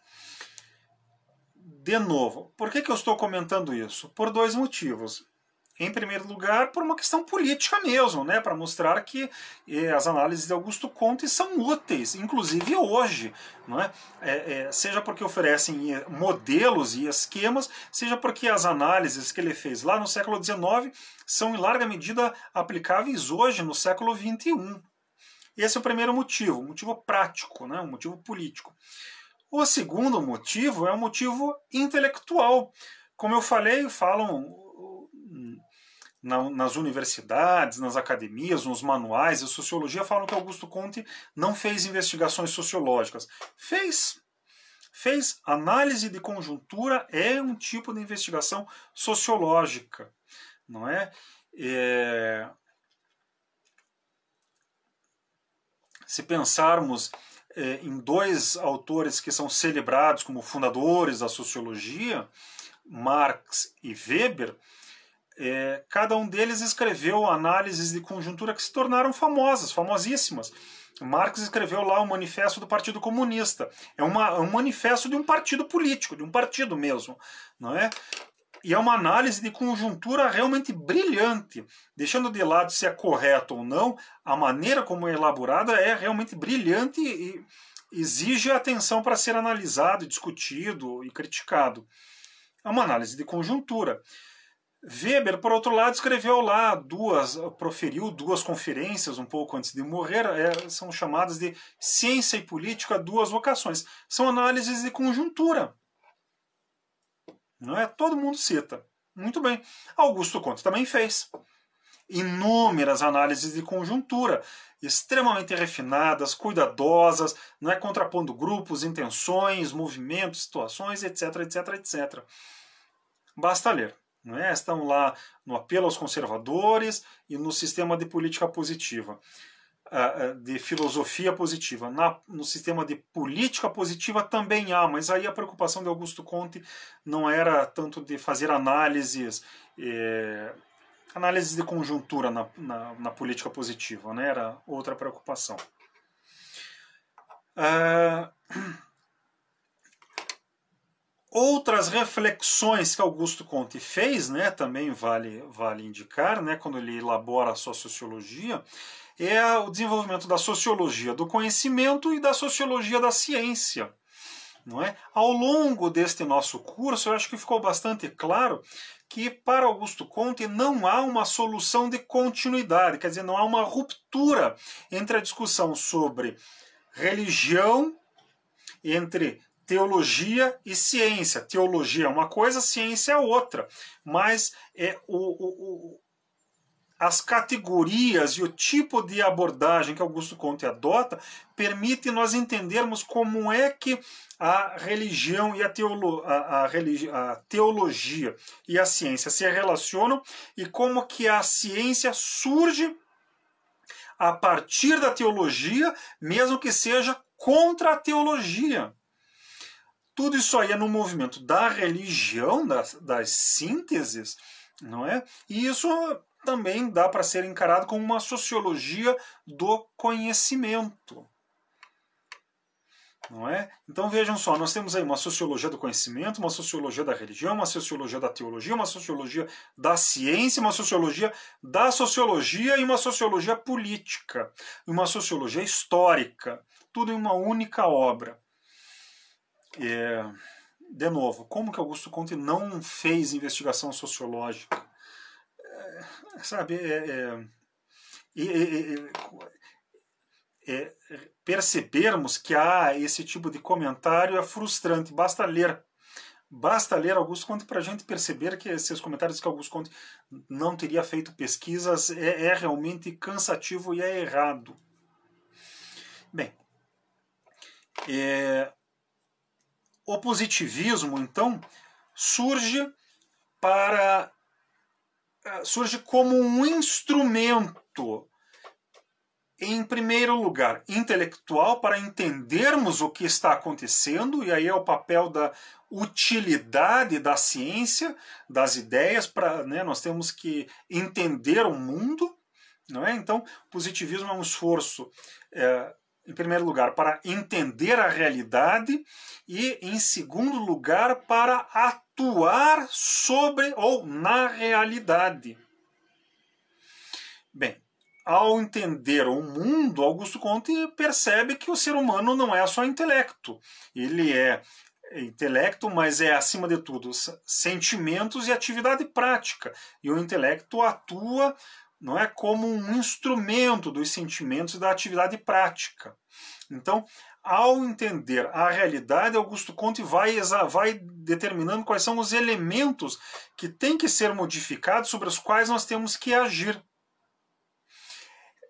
De novo, por que eu estou comentando isso? Por dois motivos. Em primeiro lugar, por uma questão política mesmo, né? Para mostrar que as análises de Augusto Comte são úteis, inclusive hoje, não é? Seja porque oferecem modelos e esquemas, seja porque as análises que ele fez lá no século XIX são em larga medida aplicáveis hoje, no século XXI. Esse é o primeiro motivo, um motivo prático, né? Um motivo político. O segundo motivo é um motivo intelectual. Como eu falei, falam nas universidades, nas academias, nos manuais de sociologia, falam que Augusto Comte não fez investigações sociológicas. Fez. Análise de conjuntura é um tipo de investigação sociológica, não é? Se pensarmos em dois autores que são celebrados como fundadores da sociologia, Marx e Weber, cada um deles escreveu análises de conjuntura que se tornaram famosas, famosíssimas. Marx escreveu lá o Manifesto do Partido Comunista. É um manifesto de um partido político, de um partido mesmo, não é? E é uma análise de conjuntura realmente brilhante. Deixando de lado se é correto ou não, a maneira como é elaborada é realmente brilhante e exige atenção para ser analisado, discutido e criticado. É uma análise de conjuntura. Weber, por outro lado, escreveu lá proferiu duas conferências um pouco antes de morrer, são chamadas de Ciência e Política, Duas Vocações. São análises de conjuntura. Não é? Todo mundo cita. Muito bem. Augusto Comte também fez inúmeras análises de conjuntura, extremamente refinadas, cuidadosas, não é? Contrapondo grupos, intenções, movimentos, situações, etc, etc, etc. Basta ler. Não é? Estão lá no Apelo aos Conservadores e no Sistema de Política Positiva, de Filosofia Positiva. No sistema de Política Positiva também há, mas aí a preocupação de Augusto Comte não era tanto de fazer análises de conjuntura na política positiva, né? Era outra preocupação. Outras reflexões que Augusto Comte fez, né, também vale indicar, né, quando ele elabora a sua sociologia, é o desenvolvimento da sociologia do conhecimento e da sociologia da ciência. Não é? Ao longo deste nosso curso, eu acho que ficou bastante claro que para Augusto Comte não há uma solução de continuidade, quer dizer, não há uma ruptura entre a discussão sobre religião, entre teologia e ciência. Teologia é uma coisa, ciência é outra. Mas as categorias e o tipo de abordagem que Augusto Comte adota permite nós entendermos como é que a religião e a teologia e a ciência se relacionam e como que a ciência surge a partir da teologia, mesmo que seja contra a teologia. Tudo isso aí é no movimento da religião, das sínteses, não é? E isso também dá para ser encarado como uma sociologia do conhecimento. Não é? Então vejam só, nós temos aí uma sociologia do conhecimento, uma sociologia da religião, uma sociologia da teologia, uma sociologia da ciência, uma sociologia da sociologia e uma sociologia política, uma sociologia histórica, tudo em uma única obra. De novo, como que Augusto Comte não fez investigação sociológica? Percebermos que há esse tipo de comentário é frustrante. Basta ler Augusto Comte para a gente perceber que esses comentários que Augusto Comte não teria feito pesquisas é realmente cansativo e é errado. Bem, o positivismo, então, surge como um instrumento, em primeiro lugar, intelectual, para entendermos o que está acontecendo, e aí é o papel da utilidade da ciência, das ideias, nós temos que entender o mundo, não é? Então, o positivismo é um esforço em primeiro lugar, para entender a realidade e, em segundo lugar, para atuar sobre ou na realidade. Bem, ao entender o mundo, Augusto Comte percebe que o ser humano não é só intelecto. Ele é intelecto, mas é, acima de tudo, sentimentos e atividade prática. E o intelecto atua, não é, como um instrumento dos sentimentos e da atividade prática. Então, ao entender a realidade, Augusto Comte vai determinando quais são os elementos que têm que ser modificados, sobre os quais nós temos que agir.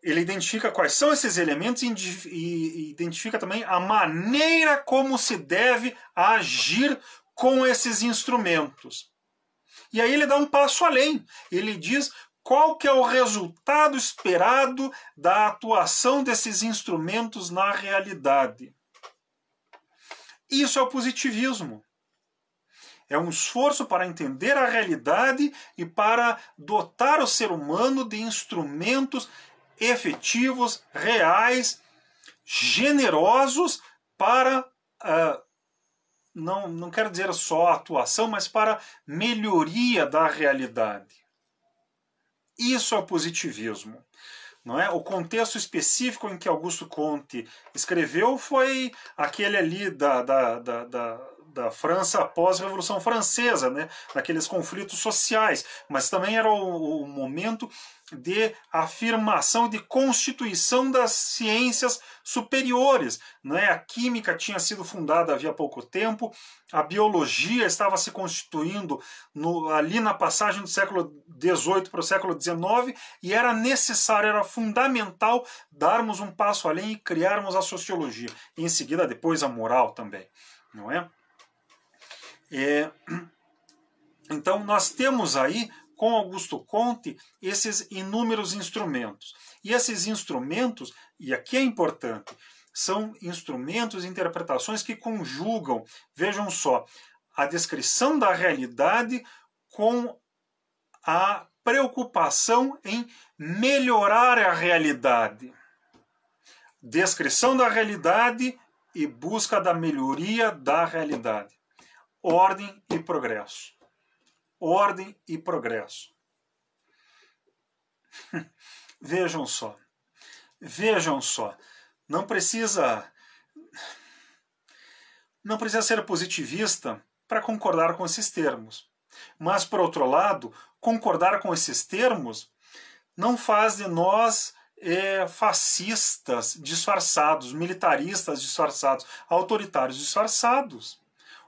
Ele identifica quais são esses elementos e identifica também a maneira como se deve agir com esses instrumentos. E aí ele dá um passo além. Ele diz qual que é o resultado esperado da atuação desses instrumentos na realidade. Isso é o positivismo. É um esforço para entender a realidade e para dotar o ser humano de instrumentos efetivos, reais, generosos para, não quero dizer só atuação, mas para melhoria da realidade. Isso é o positivismo. Não é? O contexto específico em que Augusto Comte escreveu foi aquele ali da França após a Revolução Francesa, né? Daqueles conflitos sociais, mas também era o momento de afirmação, de constituição das ciências superiores. Né? A química tinha sido fundada havia pouco tempo, a biologia estava se constituindo ali na passagem do século XVIII para o século XIX, e era necessário, era fundamental darmos um passo além e criarmos a sociologia. E em seguida, depois, a moral também. Não é? Então, nós temos aí, com Augusto Comte, esses inúmeros instrumentos. E esses instrumentos, e aqui é importante, são instrumentos e interpretações que conjugam, vejam só, a descrição da realidade com a preocupação em melhorar a realidade. Descrição da realidade e busca da melhoria da realidade. Ordem e progresso. Ordem e progresso. Vejam só. Vejam só. Não precisa ser positivista para concordar com esses termos. Mas, por outro lado, concordar com esses termos não faz de nós fascistas disfarçados, militaristas disfarçados, autoritários disfarçados.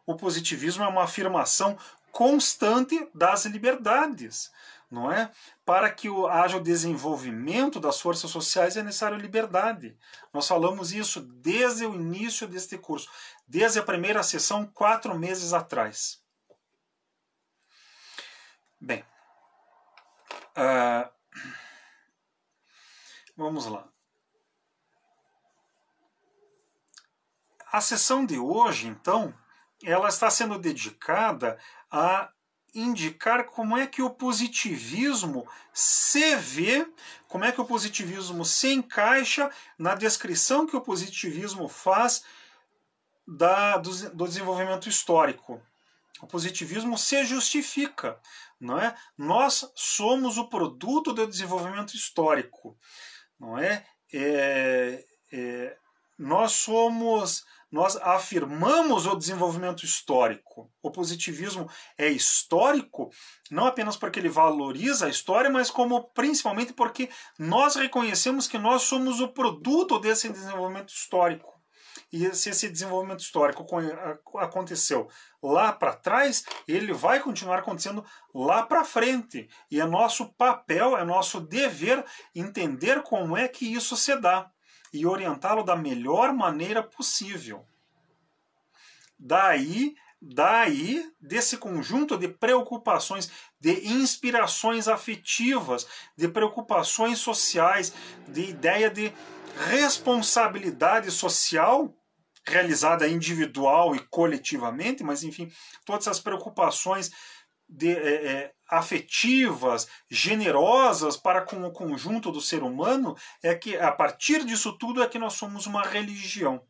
O positivismo é uma afirmação constante das liberdades, não é? Para que haja o desenvolvimento das forças sociais é necessário liberdade. Nós falamos isso desde o início deste curso, desde a primeira sessão, 4 meses atrás. Bem, vamos lá. A sessão de hoje, então, ela está sendo dedicada a indicar como é que o positivismo se vê, como é que o positivismo se encaixa na descrição que o positivismo faz do desenvolvimento histórico. O positivismo se justifica, não é? Nós somos o produto do desenvolvimento histórico, não é? Nós afirmamos o desenvolvimento histórico. O positivismo é histórico, não apenas porque ele valoriza a história, mas principalmente porque nós reconhecemos que nós somos o produto desse desenvolvimento histórico. E se esse desenvolvimento histórico aconteceu lá para trás, ele vai continuar acontecendo lá para frente. E é nosso papel, é nosso dever entender como é que isso se dá e orientá-lo da melhor maneira possível. Daí, desse conjunto de preocupações, de inspirações afetivas, de preocupações sociais, de ideia de responsabilidade social, realizada individual e coletivamente, mas enfim, todas essas preocupações afetivas, generosas para com o conjunto do ser humano, é que a partir disso tudo é que nós somos uma religião.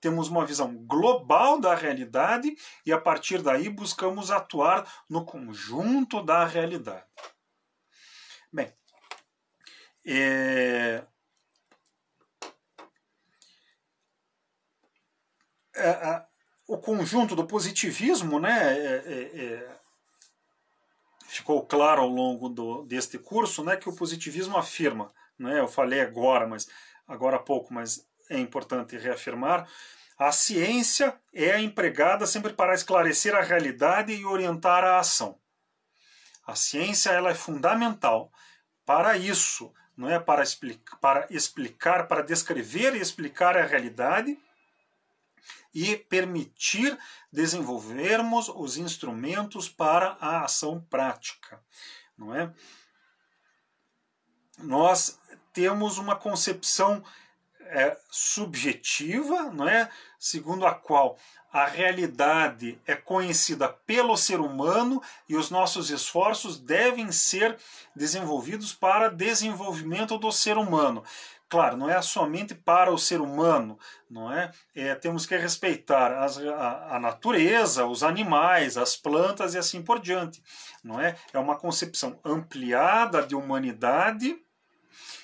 Temos uma visão global da realidade e a partir daí buscamos atuar no conjunto da realidade. Bem, o conjunto do positivismo, né, ficou claro ao longo deste curso, né, que o positivismo afirma, né, eu falei agora há pouco, mas é importante reafirmar, a ciência é empregada sempre para esclarecer a realidade e orientar a ação. A ciência ela é fundamental para isso, não é? Para explicar, para descrever e explicar a realidade e permitir desenvolvermos os instrumentos para a ação prática, não é? Nós temos uma concepção subjetiva, não é? Segundo a qual a realidade é conhecida pelo ser humano e os nossos esforços devem ser desenvolvidos para desenvolvimento do ser humano. Claro, não é somente para o ser humano, não é? Temos que respeitar a natureza, os animais, as plantas e assim por diante, não é? É uma concepção ampliada de humanidade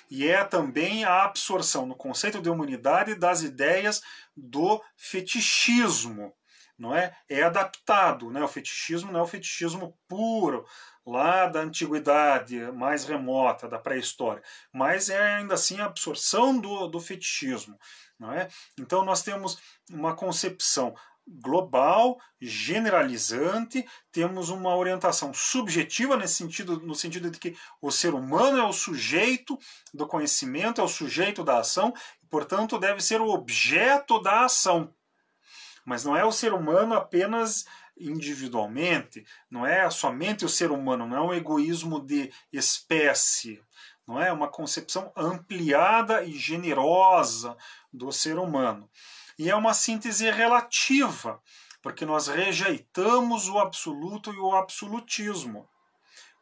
e é também a absorção no conceito de humanidade das ideias do fetichismo, não é? É adaptado, né? O fetichismo não é o fetichismo puro lá da antiguidade mais remota, da pré-história, mas é ainda assim a absorção do fetichismo, não é? Então nós temos uma concepção global, generalizante, temos uma orientação subjetiva no sentido de que o ser humano é o sujeito do conhecimento, é o sujeito da ação, e, portanto, deve ser o objeto da ação. Mas não é o ser humano apenas individualmente, não é somente o ser humano, não é um egoísmo de espécie, não é uma concepção ampliada e generosa do ser humano. E é uma síntese relativa, porque nós rejeitamos o absoluto e o absolutismo.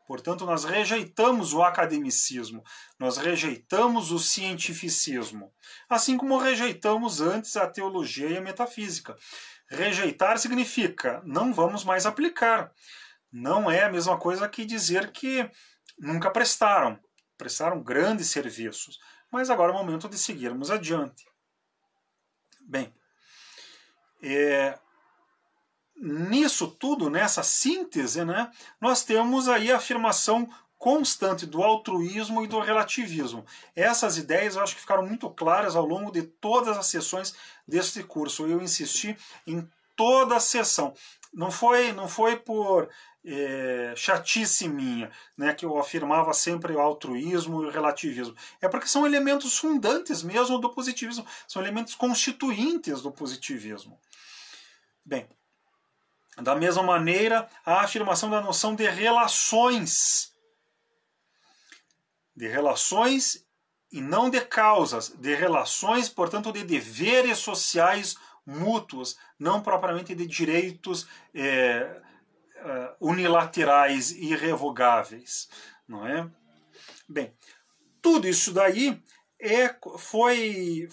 Portanto, nós rejeitamos o academicismo, nós rejeitamos o cientificismo, assim como rejeitamos antes a teologia e a metafísica. Rejeitar significa não vamos mais aplicar. Não é a mesma coisa que dizer que nunca prestaram grandes serviços, mas agora é o momento de seguirmos adiante. Bem, nisso tudo, nessa síntese, né, nós temos aí a afirmação constante do altruísmo e do relativismo. Essas ideias eu acho que ficaram muito claras ao longo de todas as sessões deste curso. Eu insisti em toda a sessão. Não foi por chatice minha, né, que eu afirmava sempre o altruísmo e o relativismo. É porque são elementos fundantes mesmo do positivismo, são elementos constituintes do positivismo. Bem, da mesma maneira, a afirmação da noção de relações e não de causas, de relações, portanto, de deveres sociais mútuos, não propriamente de direitos unilaterais e irrevogáveis, não é? Bem, tudo isso daí foi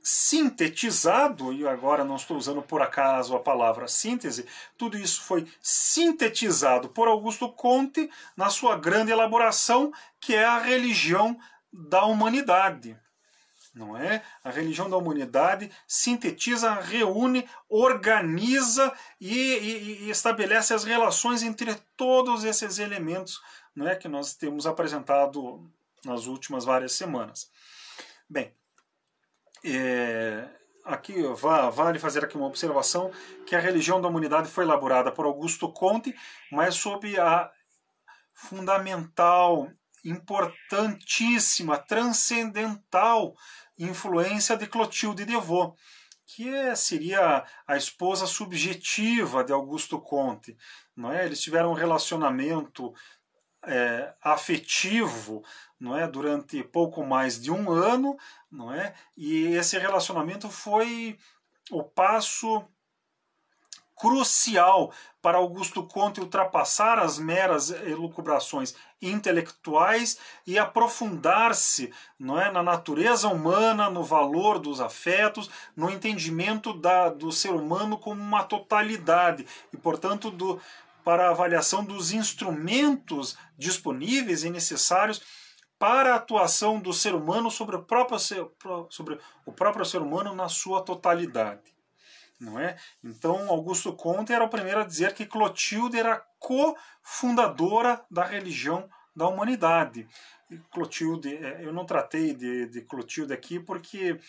sintetizado, e agora não estou usando por acaso a palavra síntese, tudo isso foi sintetizado por Augusto Comte na sua grande elaboração, que é a religião da humanidade. Não é? A religião da humanidade sintetiza, reúne, organiza e estabelece as relações entre todos esses elementos, não é, que nós temos apresentado nas últimas várias semanas. Bem, aqui vale fazer aqui uma observação que a religião da humanidade foi elaborada por Augusto Comte, mas sob a fundamental, importantíssima, transcendental influência de Clotilde Devaux, que seria a esposa subjetiva de Augusto Comte. Não é? Eles tiveram um relacionamento afetivo, não é, durante pouco mais de um ano, não é? E esse relacionamento foi o passo crucial para Augusto Comte ultrapassar as meras elucubrações intelectuais e aprofundar-se, não é, na natureza humana, no valor dos afetos, no entendimento do ser humano como uma totalidade e, portanto, para a avaliação dos instrumentos disponíveis e necessários para a atuação do ser humano sobre o próprio ser humano na sua totalidade. Não é? Então, Augusto Comte era o primeiro a dizer que Clotilde era cofundadora da religião da humanidade. E Clotilde, eu não tratei de Clotilde aqui porque,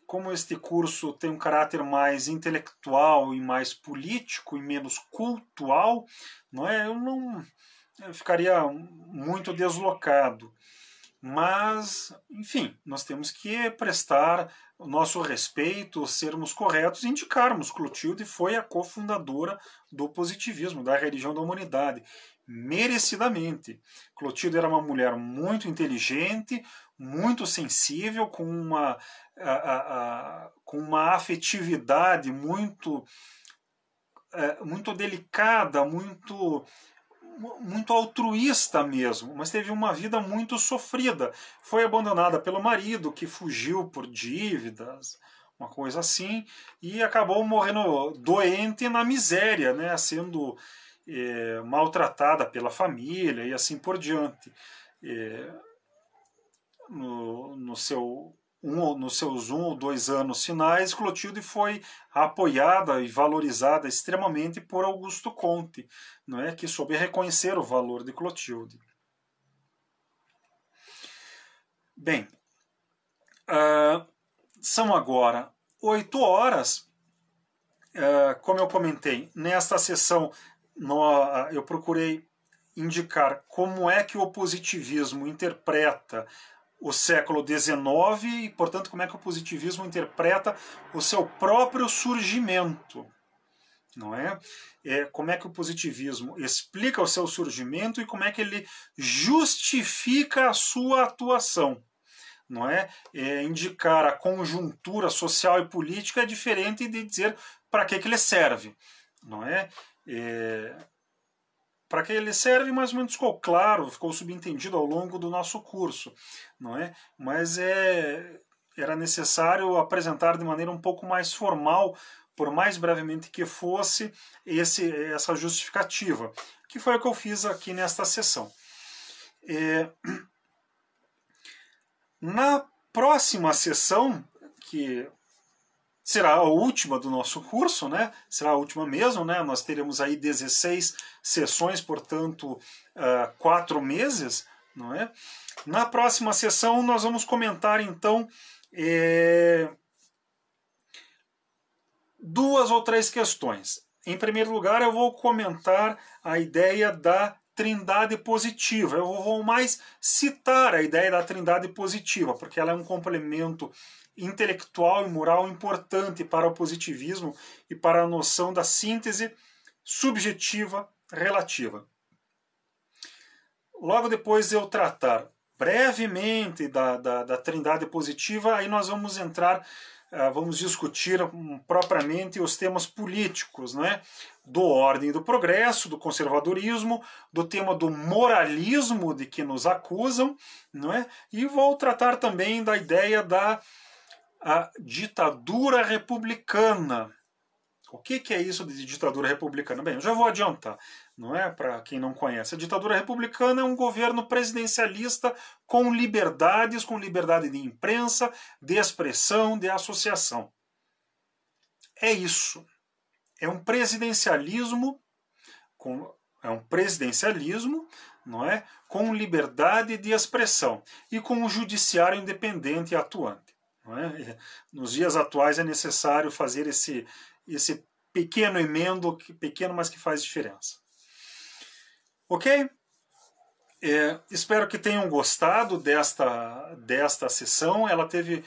como este curso tem um caráter mais intelectual e mais político e menos cultural, não é? Eu ficaria muito deslocado. Mas, enfim, nós temos que prestar o nosso respeito, sermos corretos e indicarmos. Clotilde foi a cofundadora do positivismo, da religião da humanidade, merecidamente. Clotilde era uma mulher muito inteligente, muito sensível, com uma afetividade muito delicada, muito altruísta mesmo, mas teve uma vida muito sofrida. Foi abandonada pelo marido, que fugiu por dívidas, uma coisa assim, e acabou morrendo doente na miséria, né, sendo maltratada pela família e assim por diante. Nos seus 1 ou 2 anos finais, Clotilde foi apoiada e valorizada extremamente por Augusto Comte, não é, que soube reconhecer o valor de Clotilde. Bem, são agora 8 horas. Como eu comentei, nesta sessão eu procurei indicar como é que o positivismo interpreta o século XIX e, portanto, como é que o positivismo interpreta o seu próprio surgimento. Não é? Como é que o positivismo explica o seu surgimento e como é que ele justifica a sua atuação. Não é? Indicar a conjuntura social e política é diferente de dizer para que ele serve. Não é? Para que ele serve, mais ou menos ficou claro, ficou subentendido ao longo do nosso curso, não é? Mas era necessário apresentar de maneira um pouco mais formal, por mais brevemente que fosse, essa justificativa, que foi o que eu fiz aqui nesta sessão. Na próxima sessão, que será a última do nosso curso, né? Será a última mesmo, né? Nós teremos aí 16 sessões, portanto, 4 meses, não é? Na próxima sessão nós vamos comentar, então, 2 ou 3 questões. Em primeiro lugar, eu vou comentar a ideia da trindade positiva. Eu vou mais citar a ideia da trindade positiva, porque ela é um complemento intelectual e moral importante para o positivismo e para a noção da síntese subjetiva relativa. Logo depois de eu tratar brevemente da trindade positiva, aí nós vamos entrar, vamos discutir propriamente os temas políticos, né? Do ordem do progresso, do conservadorismo, do tema do moralismo de que nos acusam, não é? E vou tratar também da ideia da ditadura republicana. O que é isso de ditadura republicana? Bem, eu já vou adiantar, não é? Para quem não conhece. A ditadura republicana é um governo presidencialista com liberdades, com liberdade de imprensa, de expressão, de associação. É isso. É um presidencialismo, não é? Com liberdade de expressão e com um judiciário independente e atuante. Não é? Nos dias atuais é necessário fazer esse pequeno emendo, pequeno, mas que faz diferença. Ok? Espero que tenham gostado desta sessão. Ela teve,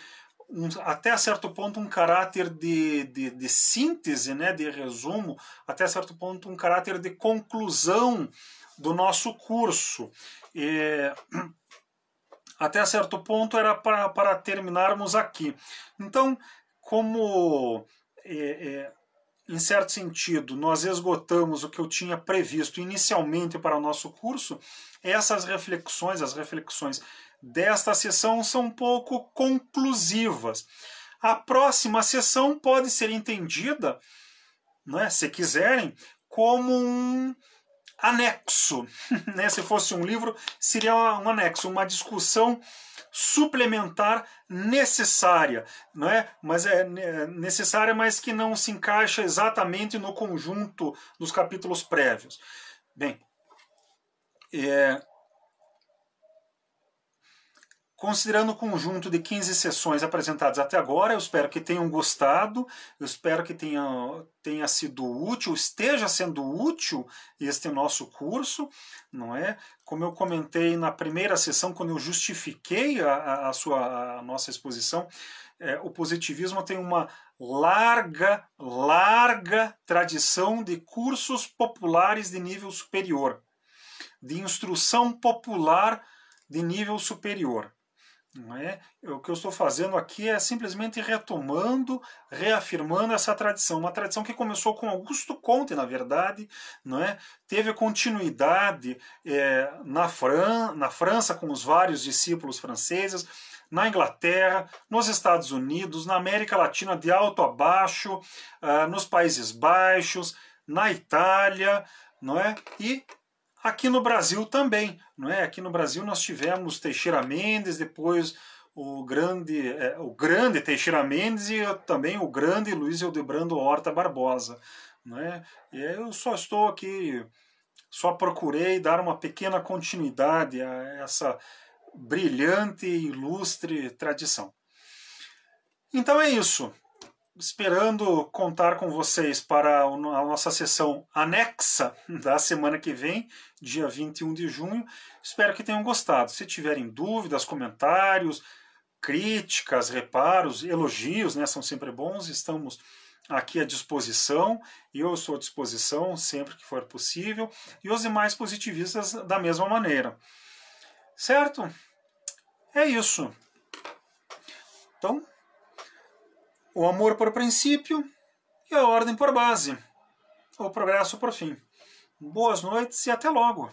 até certo ponto, um caráter de síntese, né, de resumo, até certo ponto um caráter de conclusão do nosso curso. Até certo ponto era para terminarmos aqui. Então, como em certo sentido, nós esgotamos o que eu tinha previsto inicialmente para o nosso curso, essas reflexões, as reflexões desta sessão são um pouco conclusivas. A próxima sessão pode ser entendida, né, se quiserem, como um anexo. Né? Se fosse um livro, seria um anexo, uma discussão suplementar necessária, não é? Mas é necessária, mas que não se encaixa exatamente no conjunto dos capítulos prévios. Bem, considerando o conjunto de 15 sessões apresentadas até agora, eu espero que tenham gostado, eu espero que tenha sido útil, esteja sendo útil este nosso curso, não é? Como eu comentei na primeira sessão, quando eu justifiquei a nossa exposição, o positivismo tem uma larga tradição de cursos populares de nível superior, de instrução popular de nível superior. Não é? O que eu estou fazendo aqui é simplesmente retomando, reafirmando essa tradição. Uma tradição que começou com Augusto Comte, na verdade, não é? Teve continuidade na França, com os vários discípulos franceses, na Inglaterra, nos Estados Unidos, na América Latina de alto a baixo, nos Países Baixos, na Itália, não é? E aqui no Brasil também, não é? Aqui no Brasil nós tivemos Teixeira Mendes, depois o grande Teixeira Mendes e também o grande Luiz Hildebrando Horta Barbosa, não é? E eu só estou aqui, só procurei dar uma pequena continuidade a essa brilhante e ilustre tradição. Então é isso. Esperando contar com vocês para a nossa sessão anexa da semana que vem, dia 21 de junho. Espero que tenham gostado. Se tiverem dúvidas, comentários, críticas, reparos, elogios, né, são sempre bons, estamos aqui à disposição. Eu estou à disposição sempre que for possível. E os demais positivistas da mesma maneira. Certo? É isso. Então, o amor por princípio e a ordem por base. O progresso por fim. Boas noites e até logo.